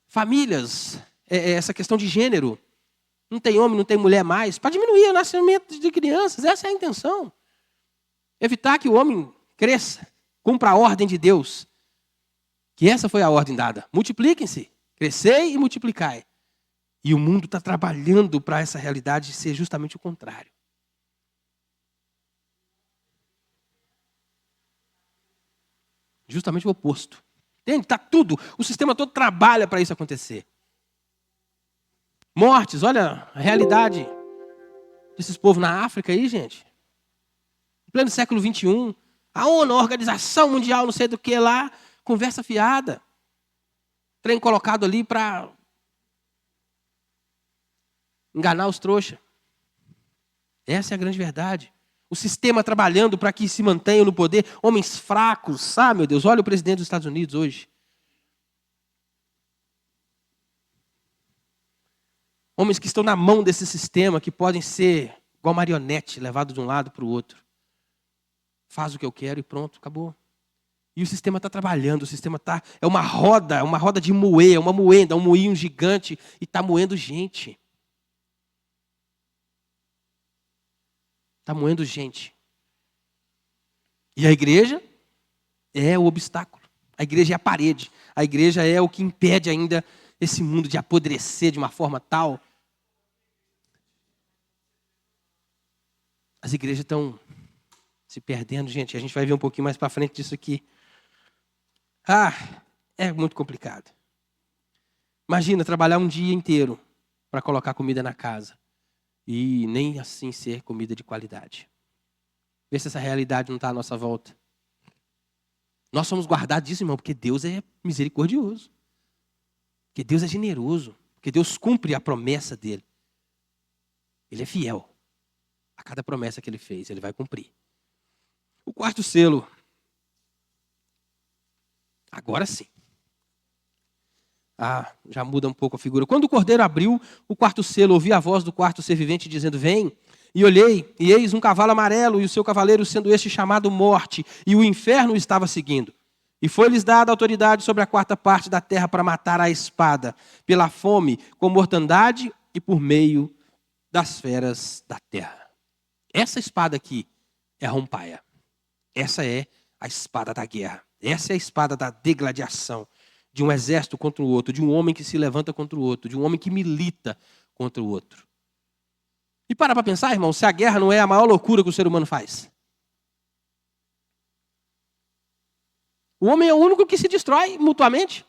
Famílias, essa questão de gênero. Não tem homem, não tem mulher mais. Para diminuir o nascimento de crianças. Essa é a intenção. Evitar que o homem cresça. Cumpra a ordem de Deus. Que essa foi a ordem dada. Multipliquem-se. Crescei e multiplicai. E o mundo está trabalhando para essa realidade ser justamente o contrário. Justamente o oposto. Entende? Está tudo. O sistema todo trabalha para isso acontecer. Mortes, olha a realidade desses povos na África aí, gente. Em pleno século XXI, a ONU, a Organização Mundial, não sei do que lá, conversa fiada. Trem colocado ali para enganar os trouxas. Essa é a grande verdade. O sistema trabalhando para que se mantenham no poder homens fracos. Ah, meu Deus, olha o presidente dos Estados Unidos hoje. Homens que estão na mão desse sistema, que podem ser igual marionete, levado de um lado para o outro. Faz o que eu quero e pronto, acabou. E o sistema está trabalhando, o sistema está... É uma roda de moer, é uma moenda, um moinho gigante e está moendo gente. Está moendo gente. E a igreja é o obstáculo. A igreja é a parede. A igreja é o que impede ainda esse mundo de apodrecer de uma forma tal. As igrejas estão se perdendo, gente. A gente vai ver um pouquinho mais para frente disso aqui. É muito complicado. Imagina trabalhar um dia inteiro para colocar comida na casa. E nem assim ser comida de qualidade. Vê se essa realidade não está à nossa volta. Nós somos guardados disso, irmão, porque Deus é misericordioso. Porque Deus é generoso. Porque Deus cumpre a promessa dele. Ele é fiel. A cada promessa que ele fez, ele vai cumprir. O quarto selo. Agora sim. Já muda um pouco a figura. Quando o cordeiro abriu o quarto selo, ouvi a voz do quarto ser vivente dizendo, vem. E olhei, e eis um cavalo amarelo, e o seu cavaleiro sendo este chamado Morte, e o inferno o estava seguindo. E foi-lhes dada autoridade sobre a quarta parte da terra para matar a espada, pela fome, com mortandade e por meio das feras da terra. Essa espada aqui é a rompaia. Essa é a espada da guerra. Essa é a espada da degladiação. De um exército contra o outro, de um homem que se levanta contra o outro, de um homem que milita contra o outro. E para pensar, irmão, se a guerra não é a maior loucura que o ser humano faz. O homem é o único que se destrói mutuamente.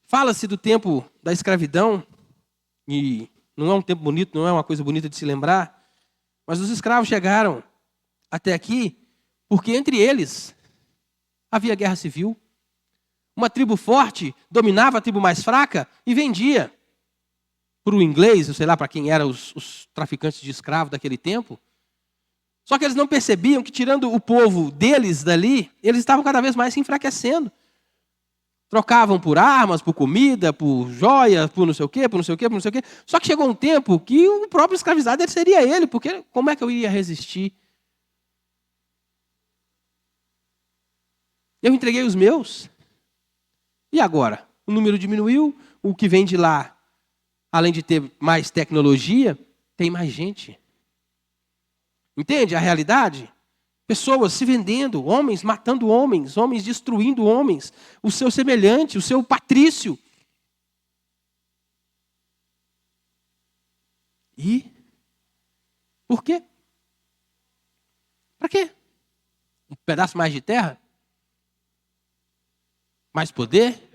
Fala-se do tempo da escravidão, e não é um tempo bonito, não é uma coisa bonita de se lembrar, mas os escravos chegaram até aqui porque entre eles havia guerra civil. Uma tribo forte dominava a tribo mais fraca e vendia para o inglês, eu sei lá para quem eram os traficantes de escravos daquele tempo. Só que eles não percebiam que, tirando o povo deles dali, eles estavam cada vez mais se enfraquecendo. Trocavam por armas, por comida, por joias, por não sei o quê, por não sei o quê, por não sei o quê. Só que chegou um tempo que o próprio escravizado seria ele, porque como é que eu iria resistir? Eu entreguei os meus. E agora? O número diminuiu, o que vem de lá, além de ter mais tecnologia, tem mais gente. Entende a realidade? Pessoas se vendendo, homens matando homens, homens destruindo homens, o seu semelhante, o seu patrício. E por quê? Para quê? Um pedaço mais de terra? Mais poder?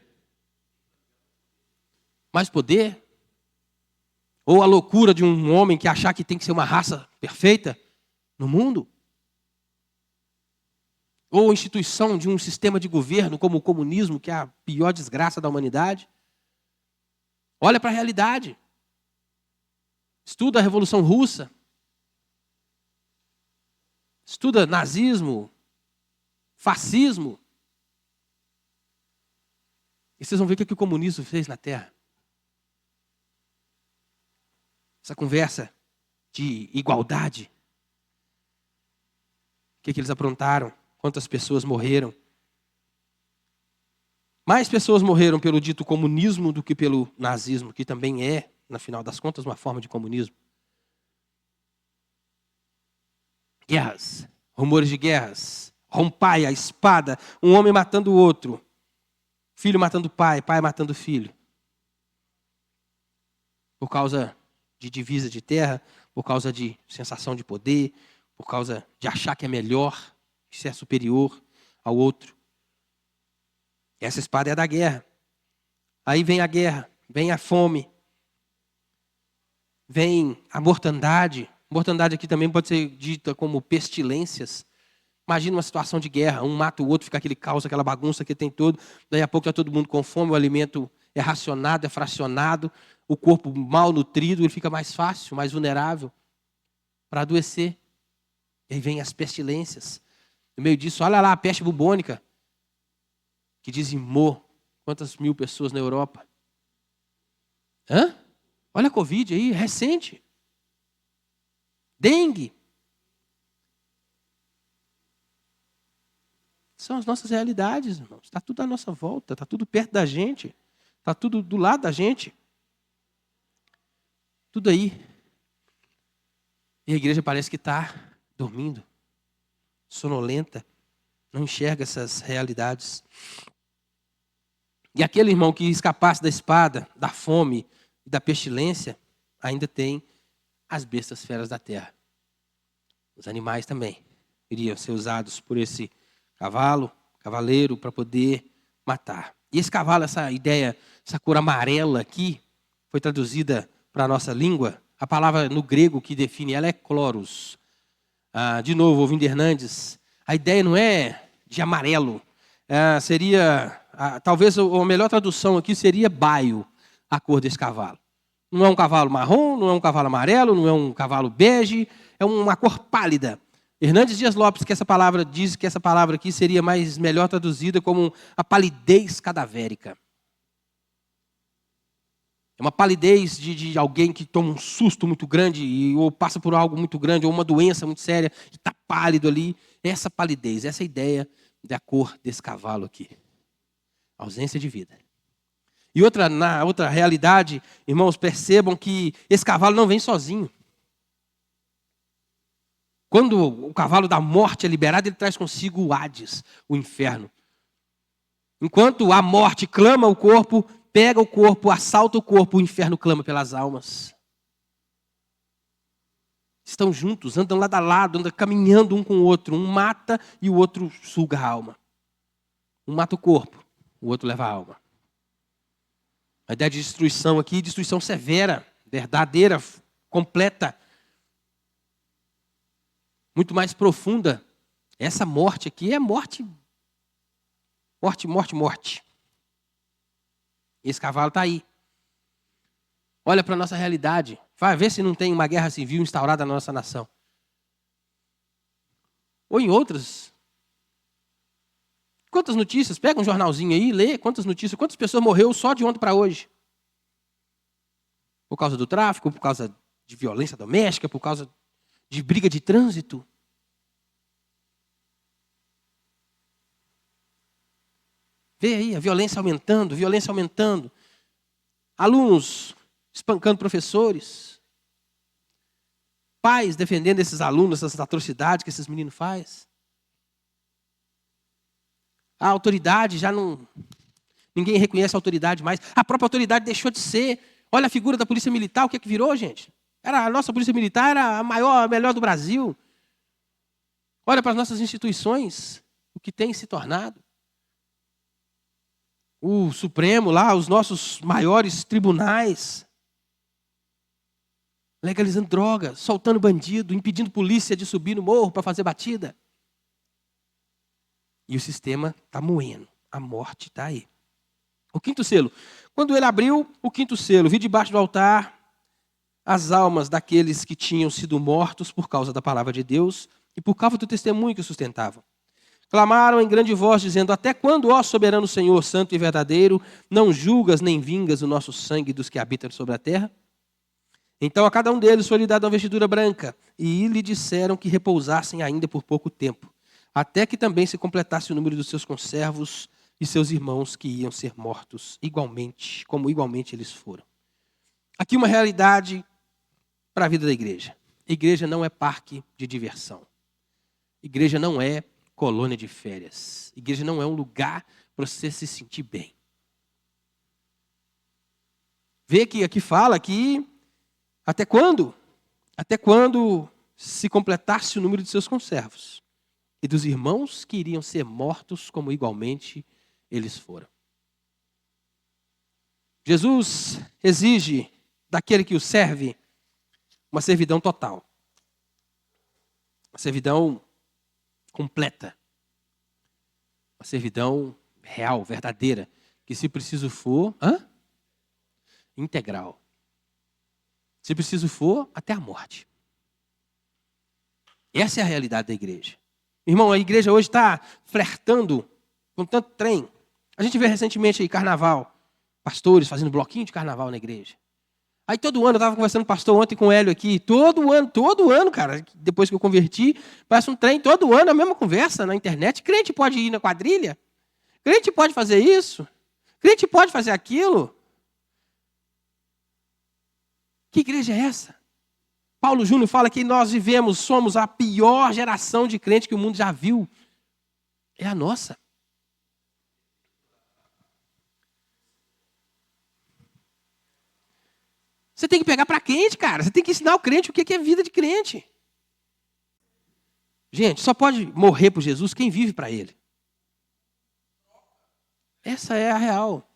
Mais poder? Ou a loucura de um homem que achar que tem que ser uma raça perfeita no mundo? Ou a instituição de um sistema de governo como o comunismo, que é a pior desgraça da humanidade? Olha para a realidade. Estuda a Revolução Russa. Estuda nazismo, fascismo. E vocês vão ver o que o comunismo fez na Terra. Essa conversa de igualdade. O que eles aprontaram? Quantas pessoas morreram? Mais pessoas morreram pelo dito comunismo do que pelo nazismo, que também é, no final das contas, uma forma de comunismo. Guerras, rumores de guerras, rompai, a espada, um homem matando o outro, filho matando pai, pai matando filho. Por causa de divisa de terra, por causa de sensação de poder, por causa de achar que é melhor, que se é superior ao outro. Essa espada é da guerra. Aí vem a guerra, vem a fome, vem a mortandade. Mortandade aqui também pode ser dita como pestilências. Imagina uma situação de guerra, um mata o outro, fica aquele caos, aquela bagunça que tem todo. Daí a pouco está todo mundo com fome, o alimento é racionado, é fracionado, o corpo mal nutrido, ele fica mais fácil, mais vulnerável para adoecer. E aí vem as pestilências. No meio disso, olha lá a peste bubônica, que dizimou quantas mil pessoas na Europa. Olha a Covid aí, recente. Dengue. São as nossas realidades, irmãos. Está tudo à nossa volta, está tudo perto da gente, está tudo do lado da gente. Tudo aí. E a igreja parece que está dormindo, sonolenta, não enxerga essas realidades. E aquele irmão que escapasse da espada, da fome e da pestilência, ainda tem as bestas feras da terra. Os animais também iriam ser usados por esse cavaleiro, para poder matar. E esse cavalo, essa ideia, essa cor amarela aqui, foi traduzida para a nossa língua. A palavra no grego que define ela é chloros. De novo, ouvindo Hernandes, a ideia não é de amarelo. Talvez a melhor tradução aqui seria baio, a cor desse cavalo. Não é um cavalo marrom, não é um cavalo amarelo, não é um cavalo bege, é uma cor pálida. Hernandes Dias Lopes diz que essa palavra aqui seria melhor traduzida como a palidez cadavérica. É uma palidez de alguém que toma um susto muito grande, ou passa por algo muito grande, ou uma doença muito séria, e está pálido ali. Essa palidez, essa ideia da cor desse cavalo aqui. Ausência de vida. E na outra realidade, irmãos, percebam que esse cavalo não vem sozinho. Quando o cavalo da morte é liberado, ele traz consigo o Hades, o inferno. Enquanto a morte clama o corpo, pega o corpo, assalta o corpo, o inferno clama pelas almas. Estão juntos, andam lado a lado, andam caminhando um com o outro. Um mata e o outro suga a alma. Um mata o corpo, o outro leva a alma. A ideia de destruição aqui, destruição severa, verdadeira, completa. Muito mais profunda. Essa morte aqui é morte. Morte, morte, morte. Esse cavalo está aí. Olha para a nossa realidade. Vai ver se não tem uma guerra civil instaurada na nossa nação. Ou em outras. Quantas notícias? Pega um jornalzinho aí, lê quantas notícias. Quantas pessoas morreram só de ontem para hoje? Por causa do tráfico, por causa de violência doméstica, por causa de briga de trânsito. Vê aí a violência aumentando, violência aumentando. Alunos espancando professores. Pais defendendo esses alunos, essas atrocidades que esses meninos fazem. A autoridade já não... Ninguém reconhece a autoridade mais. A própria autoridade deixou de ser. Olha a figura da polícia militar, o que é que virou, gente? A nossa polícia militar era a maior, a melhor do Brasil. Olha para as nossas instituições, o que tem se tornado. O Supremo lá, os nossos maiores tribunais, legalizando drogas, soltando bandido, impedindo polícia de subir no morro para fazer batida. E o sistema está moendo. A morte está aí. O quinto selo. Quando ele abriu o quinto selo, vi debaixo do altar as almas daqueles que tinham sido mortos por causa da palavra de Deus e por causa do testemunho que sustentavam. Clamaram em grande voz, dizendo: até quando, ó soberano Senhor, santo e verdadeiro, não julgas nem vingas o nosso sangue dos que habitam sobre a terra? Então a cada um deles foi lhe dada uma vestidura branca, e lhe disseram que repousassem ainda por pouco tempo, até que também se completasse o número dos seus conservos e seus irmãos que iam ser mortos igualmente, como igualmente eles foram. Aqui uma realidade para a vida da igreja. Igreja não é parque de diversão. Igreja não é colônia de férias. Igreja não é um lugar para você se sentir bem. Vê que aqui fala que até quando? Até quando se completasse o número de seus conservos e dos irmãos que iriam ser mortos como igualmente eles foram. Jesus exige daquele que o serve uma servidão total. Uma servidão completa. Uma servidão real, verdadeira, que se preciso for, integral. Se preciso for, até a morte. Essa é a realidade da igreja. Irmão, a igreja hoje está flertando com tanto trem. A gente vê recentemente aí carnaval, pastores fazendo bloquinho de carnaval na igreja. Aí todo ano, eu estava conversando com o pastor ontem com o Hélio aqui, todo ano, cara, depois que eu converti, parece um trem, todo ano a mesma conversa na internet. Crente pode ir na quadrilha? Crente pode fazer isso? Crente pode fazer aquilo? Que igreja é essa? Paulo Júnior fala que nós somos a pior geração de crente que o mundo já viu. É a nossa. Você tem que pegar para crente, cara. Você tem que ensinar o crente o que é vida de crente. Gente, só pode morrer por Jesus quem vive para ele. Essa é a real.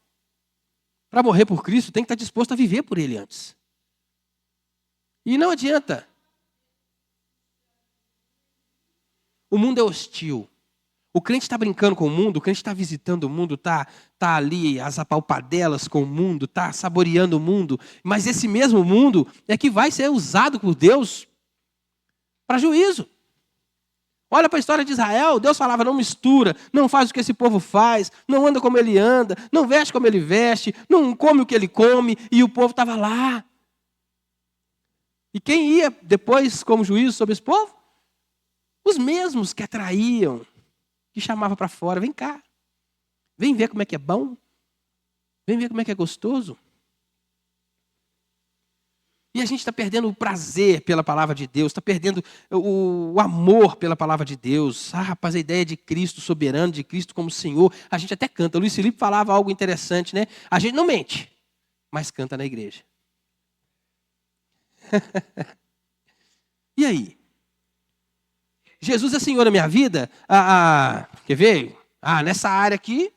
Para morrer por Cristo, tem que estar disposto a viver por ele antes. E não adianta. O mundo é hostil. O crente está brincando com o mundo, o crente está visitando o mundo, está ali às apalpadelas com o mundo, está saboreando o mundo. Mas esse mesmo mundo é que vai ser usado por Deus para juízo. Olha para a história de Israel, Deus falava: não mistura, não faz o que esse povo faz, não anda como ele anda, não veste como ele veste, não come o que ele come, e o povo estava lá. E quem ia depois como juízo sobre esse povo? Os mesmos que atraíam, que chamavam para fora: vem cá, vem ver como é que é bom, vem ver como é que é gostoso. E a gente está perdendo o prazer pela palavra de Deus, está perdendo o amor pela palavra de Deus. Rapaz, a ideia de Cristo soberano, de Cristo como Senhor, a gente até canta. Luiz Felipe falava algo interessante, né? A gente não mente, mas canta na igreja. E aí? Jesus é Senhor da minha vida? Quer ver? Nessa área aqui,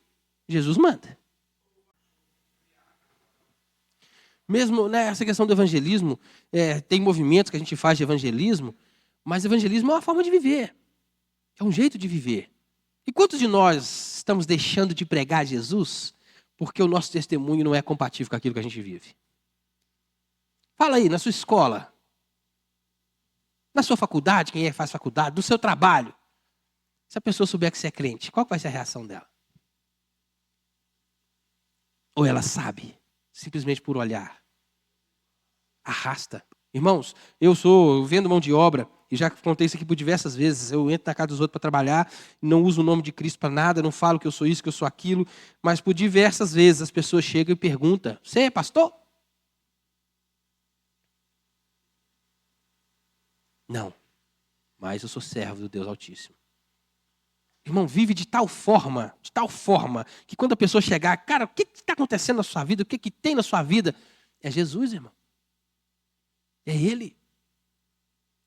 Jesus manda. Mesmo nessa questão do evangelismo, tem movimentos que a gente faz de evangelismo, mas evangelismo é uma forma de viver. É um jeito de viver. E quantos de nós estamos deixando de pregar Jesus porque o nosso testemunho não é compatível com aquilo que a gente vive? Fala aí, na sua escola, na sua faculdade, quem faz faculdade, no seu trabalho. Se a pessoa souber que você é crente, qual vai ser a reação dela? Ou ela sabe, simplesmente por olhar? Arrasta. Irmãos, eu vendo mão de obra e já contei isso aqui por diversas vezes, eu entro na casa dos outros para trabalhar, não uso o nome de Cristo para nada, não falo que eu sou isso, que eu sou aquilo, mas por diversas vezes as pessoas chegam e perguntam, você é pastor? Não, mas eu sou servo do Deus Altíssimo. Irmão, vive de tal forma, que quando a pessoa chegar, cara, o que está acontecendo na sua vida, o que tem na sua vida? É Jesus, irmão. É Ele.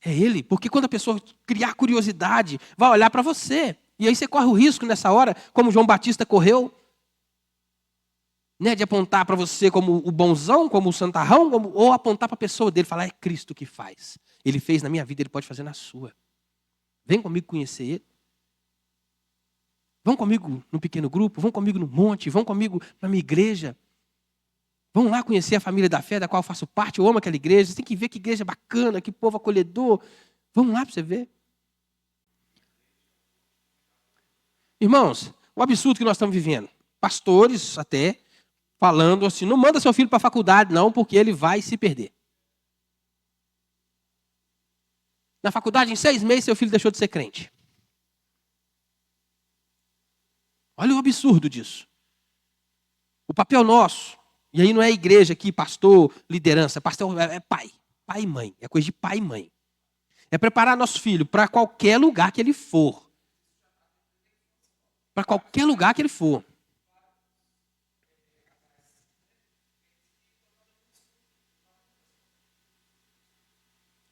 É Ele. Porque quando a pessoa criar curiosidade, vai olhar para você. E aí você corre o risco nessa hora, como João Batista correu, né, de apontar para você como o bonzão, como o santarrão, ou apontar para a pessoa dele, falar, é Cristo que faz. Ele fez na minha vida, Ele pode fazer na sua. Vem comigo conhecer Ele. Vão comigo no pequeno grupo, vão comigo no monte, vão comigo na minha igreja. Vão lá conhecer a família da fé, da qual eu faço parte, eu amo aquela igreja. Você tem que ver que igreja bacana, que povo acolhedor. Vamos lá para você ver. Irmãos, o absurdo que nós estamos vivendo. Pastores até falando assim, não manda seu filho para a faculdade não, porque ele vai se perder. Na faculdade, em 6 meses, seu filho deixou de ser crente. Olha o absurdo disso. O papel nosso, e aí não é igreja aqui, pastor, liderança, pastor é pai e mãe, é coisa de pai e mãe. É preparar nosso filho para qualquer lugar que ele for. Para qualquer lugar que ele for.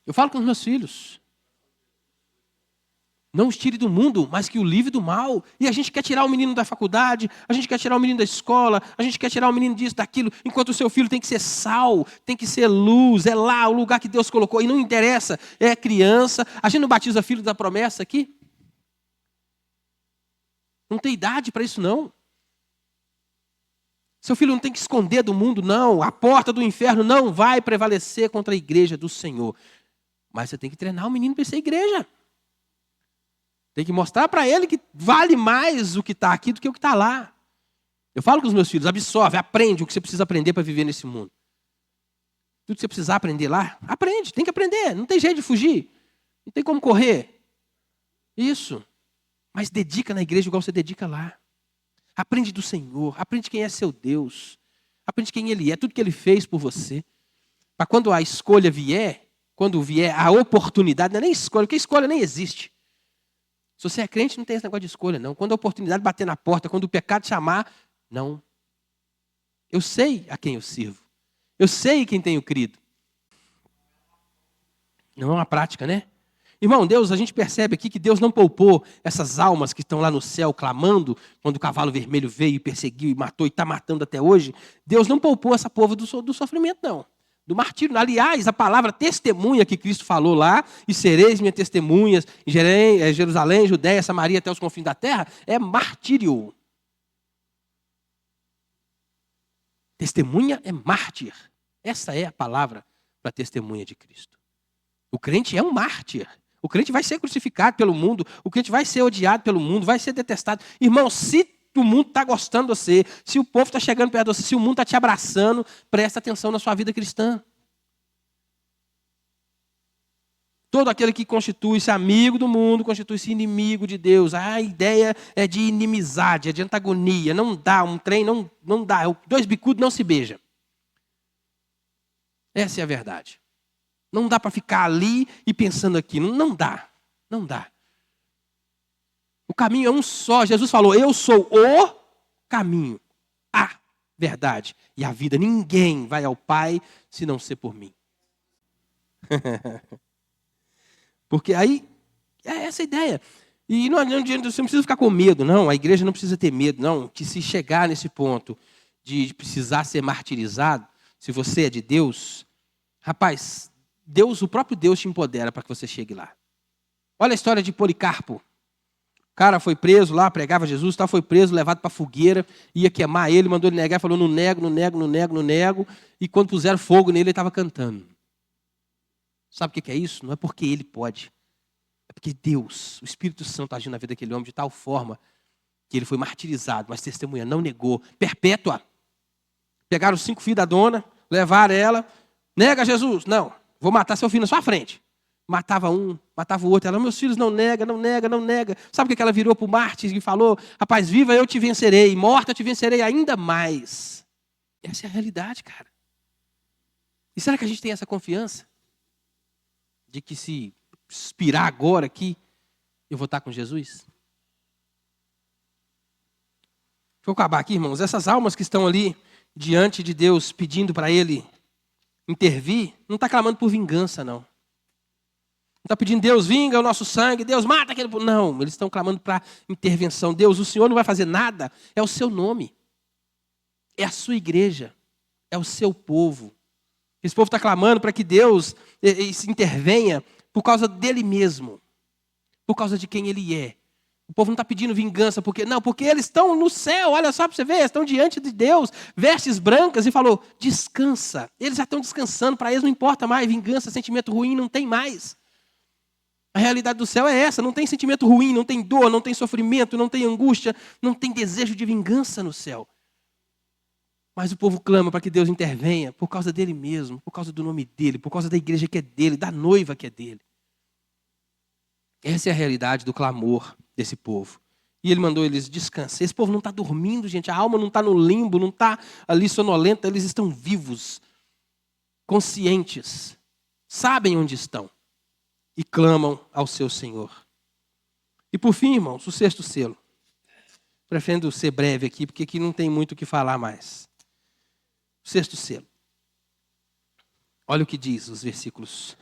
Eu falo com os meus filhos. Não os tire do mundo, mas que o livre do mal. E a gente quer tirar o menino da faculdade, a gente quer tirar o menino da escola, a gente quer tirar o menino disso, daquilo, enquanto o seu filho tem que ser sal, tem que ser luz, é lá o lugar que Deus colocou. E não interessa, é criança. A gente não batiza filho da promessa aqui? Não tem idade para isso, não. Seu filho não tem que esconder do mundo, não. A porta do inferno não vai prevalecer contra a igreja do Senhor. Mas você tem que treinar o menino para ser igreja. Tem que mostrar para ele que vale mais o que está aqui do que o que está lá. Eu falo com os meus filhos, absorve, aprende o que você precisa aprender para viver nesse mundo. Tudo que você precisar aprender lá, aprende, tem que aprender, não tem jeito de fugir. Não tem como correr. Isso. Mas dedica na igreja igual você dedica lá. Aprende do Senhor, aprende quem é seu Deus. Aprende quem Ele é, tudo que Ele fez por você. Para quando a escolha vier, quando vier a oportunidade, não é nem escolha, porque escolha nem existe. Se você é crente, não tem esse negócio de escolha, não. Quando a oportunidade bater na porta, quando o pecado chamar, não. Eu sei a quem eu sirvo. Eu sei quem tenho crido. Não é uma prática, né? Irmão, Deus, a gente percebe aqui que Deus não poupou essas almas que estão lá no céu clamando, quando o cavalo vermelho veio e perseguiu e matou e está matando até hoje. Deus não poupou essa povo do sofrimento, não. Do martírio. Aliás, a palavra testemunha que Cristo falou lá, e sereis minhas testemunhas em Jerusalém, Judéia, Samaria, até os confins da terra, é martírio. Testemunha é mártir. Essa é a palavra para testemunha de Cristo. O crente é um mártir. O crente vai ser crucificado pelo mundo, o crente vai ser odiado pelo mundo, vai ser detestado. Irmão, se o mundo está gostando de você, se o povo está chegando perto de você, se o mundo está te abraçando, presta atenção na sua vida cristã. Todo aquele que constitui-se amigo do mundo, constitui-se inimigo de Deus. A ideia é de inimizade, é de antagonia. Não dá, um trem não dá. Dois bicudos não se beijam. Essa é a verdade. Não dá para ficar ali e pensando aqui. Não dá. Não dá. O caminho é um só. Jesus falou, eu sou o caminho, a verdade e a vida. Ninguém vai ao Pai se não ser por mim. Porque aí, é essa a ideia. E não adianta, você não precisa ficar com medo, não. A igreja não precisa ter medo, não. Que se chegar nesse ponto de precisar ser martirizado, se você é de Deus, rapaz, Deus, o próprio Deus te empodera para que você chegue lá. Olha a história de Policarpo. O cara foi preso lá, pregava Jesus, foi preso, levado para a fogueira, ia queimar ele, mandou ele negar, falou, não nego. E quando puseram fogo nele, ele estava cantando. Sabe o que é isso? Não é porque ele pode. É porque Deus, o Espírito Santo agiu na vida daquele homem de tal forma que ele foi martirizado, mas testemunha, não negou. Perpétua. Pegaram os 5 filhos da dona, levaram ela. Nega Jesus. Não, vou matar seu filho na sua frente. matava um, matava o outro. Ela, meus filhos, não nega, não nega, não nega. Sabe o que ela virou para o Marte e falou? Rapaz, viva eu te vencerei, morta eu te vencerei ainda mais. Essa é a realidade, cara. E será que a gente tem essa confiança? De que se expirar agora aqui, eu vou estar com Jesus? Deixa eu acabar aqui, irmãos. Essas almas que estão ali diante de Deus, pedindo para Ele intervir, não está clamando por vingança, não. Não está pedindo, Deus, vinga o nosso sangue, Deus, mata aquele... Não, eles estão clamando para intervenção. Deus, o Senhor não vai fazer nada, é o seu nome. É a sua igreja, é o seu povo. Esse povo está clamando para que Deus se intervenha por causa dele mesmo, por causa de quem ele é. O povo não está pedindo vingança, porque eles estão no céu, olha só para você ver, eles estão diante de Deus, vestes brancas, e falou, descansa. Eles já estão descansando, para eles não importa mais, vingança, sentimento ruim, não tem mais. A realidade do céu é essa, não tem sentimento ruim, não tem dor, não tem sofrimento, não tem angústia, não tem desejo de vingança no céu. Mas o povo clama para que Deus intervenha por causa dele mesmo, por causa do nome dele, por causa da igreja que é dele, da noiva que é dele. Essa é a realidade do clamor desse povo. E ele mandou eles descansar. Esse povo não está dormindo, gente. A alma não está no limbo, não está ali sonolenta. Eles estão vivos, conscientes, sabem onde estão e clamam ao seu Senhor. E por fim, irmãos, o sexto selo. Pretendo ser breve aqui, porque aqui não tem muito o que falar mais. O sexto selo. Olha o que diz os versículos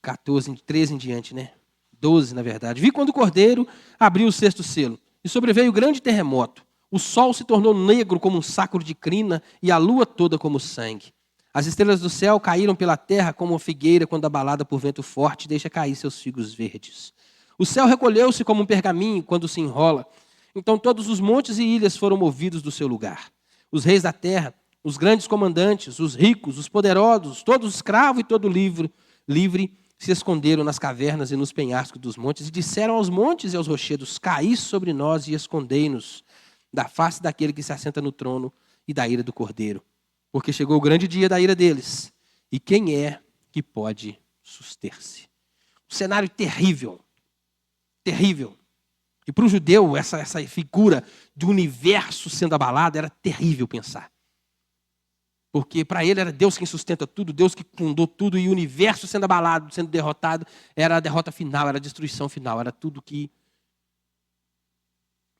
14, 13 em diante, né? 12, na verdade. Vi quando o cordeiro abriu o sexto selo, e sobreveio grande terremoto. O sol se tornou negro como um saco de crina, e a lua toda como sangue. As estrelas do céu caíram pela terra como uma figueira quando abalada por vento forte deixa cair seus figos verdes. O céu recolheu-se como um pergaminho quando se enrola. Então todos os montes e ilhas foram movidos do seu lugar. Os reis da terra, os grandes comandantes, os ricos, os poderosos, todo escravo e todo livre, se esconderam nas cavernas e nos penhascos dos montes e disseram aos montes e aos rochedos, caí sobre nós e escondei-nos da face daquele que se assenta no trono e da ira do cordeiro. Porque chegou o grande dia da ira deles. E quem é que pode suster-se? Um cenário terrível. Terrível. E para o judeu, essa figura do universo sendo abalado era terrível pensar. Porque para ele era Deus quem sustenta tudo, Deus que fundou tudo, e o universo sendo abalado, sendo derrotado, era a derrota final, era a destruição final, era tudo que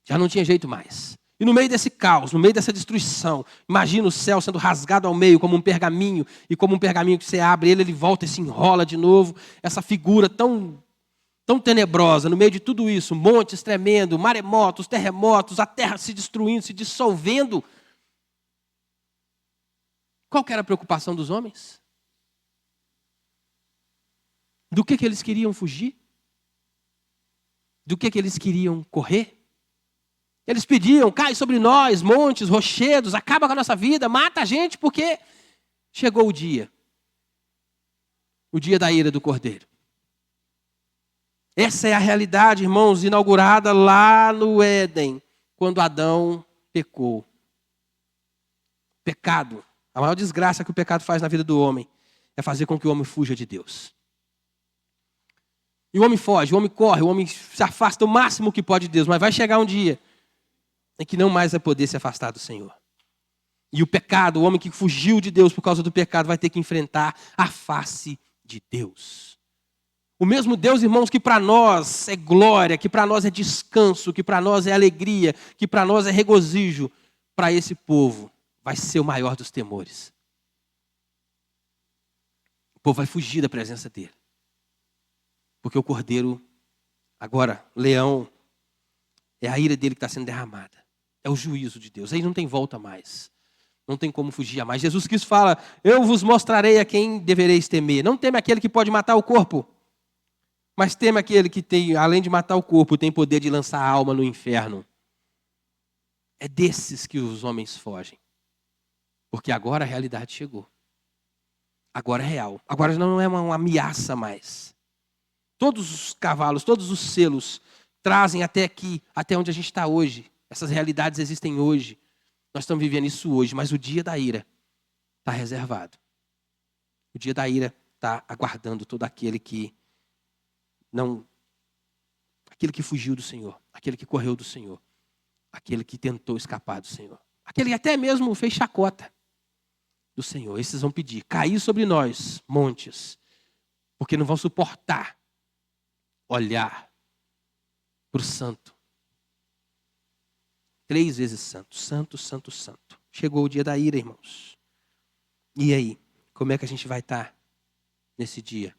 já não tinha jeito mais. E no meio desse caos, no meio dessa destruição, imagina o céu sendo rasgado ao meio como um pergaminho, e como um pergaminho que você abre, ele volta e se enrola de novo, essa figura tão tenebrosa, no meio de tudo isso, montes tremendo, maremotos, terremotos, a terra se destruindo, se dissolvendo. Qual que era a preocupação dos homens? Do que eles queriam fugir? Do que eles queriam correr? Eles pediam, cai sobre nós, montes, rochedos, acaba com a nossa vida, mata a gente, porque chegou o dia da ira do Cordeiro. Essa é a realidade, irmãos, inaugurada lá no Éden, quando Adão pecou. Pecado. A maior desgraça que o pecado faz na vida do homem é fazer com que o homem fuja de Deus. E o homem foge, o homem corre, o homem se afasta o máximo que pode de Deus. Mas vai chegar um dia em que não mais vai poder se afastar do Senhor. E o pecado, o homem que fugiu de Deus por causa do pecado, vai ter que enfrentar a face de Deus. O mesmo Deus, irmãos, que para nós é glória, que para nós é descanso, que para nós é alegria, que para nós é regozijo, para esse povo vai ser o maior dos temores. O povo vai fugir da presença dele. Porque o cordeiro, agora, leão, é a ira dele que está sendo derramada. É o juízo de Deus. Aí não tem volta mais. Não tem como fugir mais. Jesus Cristo fala, eu vos mostrarei a quem devereis temer. Não teme aquele que pode matar o corpo, mas teme aquele que tem, além de matar o corpo, tem poder de lançar a alma no inferno. É desses que os homens fogem. Porque agora a realidade chegou. Agora é real. Agora não é uma ameaça mais. Todos os cavalos, todos os selos trazem até aqui, até onde a gente está hoje. Essas realidades existem hoje. Nós estamos vivendo isso hoje, mas o dia da ira está reservado. O dia da ira está aguardando todo aquele que fugiu do Senhor, aquele que correu do Senhor, aquele que tentou escapar do Senhor, aquele que até mesmo fez chacota do Senhor. Esses vão pedir: cair sobre nós montes, porque não vão suportar olhar para o santo. 3 vezes santo, santo, santo, santo. Chegou o dia da ira, irmãos. E aí, como é que a gente vai estar nesse dia?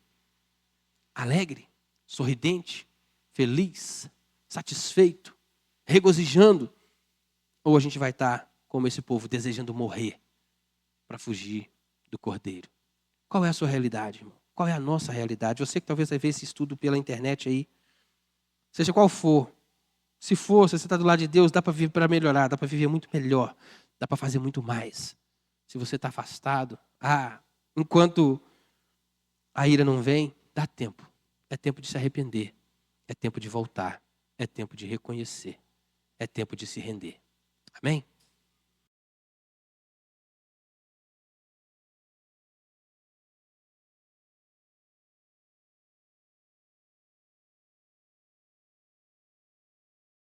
Alegre, sorridente, feliz, satisfeito, regozijando? Ou a gente vai estar como esse povo, desejando morrer para fugir do Cordeiro? Qual é a sua realidade, irmão? Qual é a nossa realidade? Você que talvez vai ver esse estudo pela internet aí, seja qual for. Se você está do lado de Deus, dá para viver, para melhorar, dá para viver muito melhor, dá para fazer muito mais. Se você está afastado, enquanto a ira não vem, dá tempo. É tempo de se arrepender, é tempo de voltar, é tempo de reconhecer, é tempo de se render. Amém?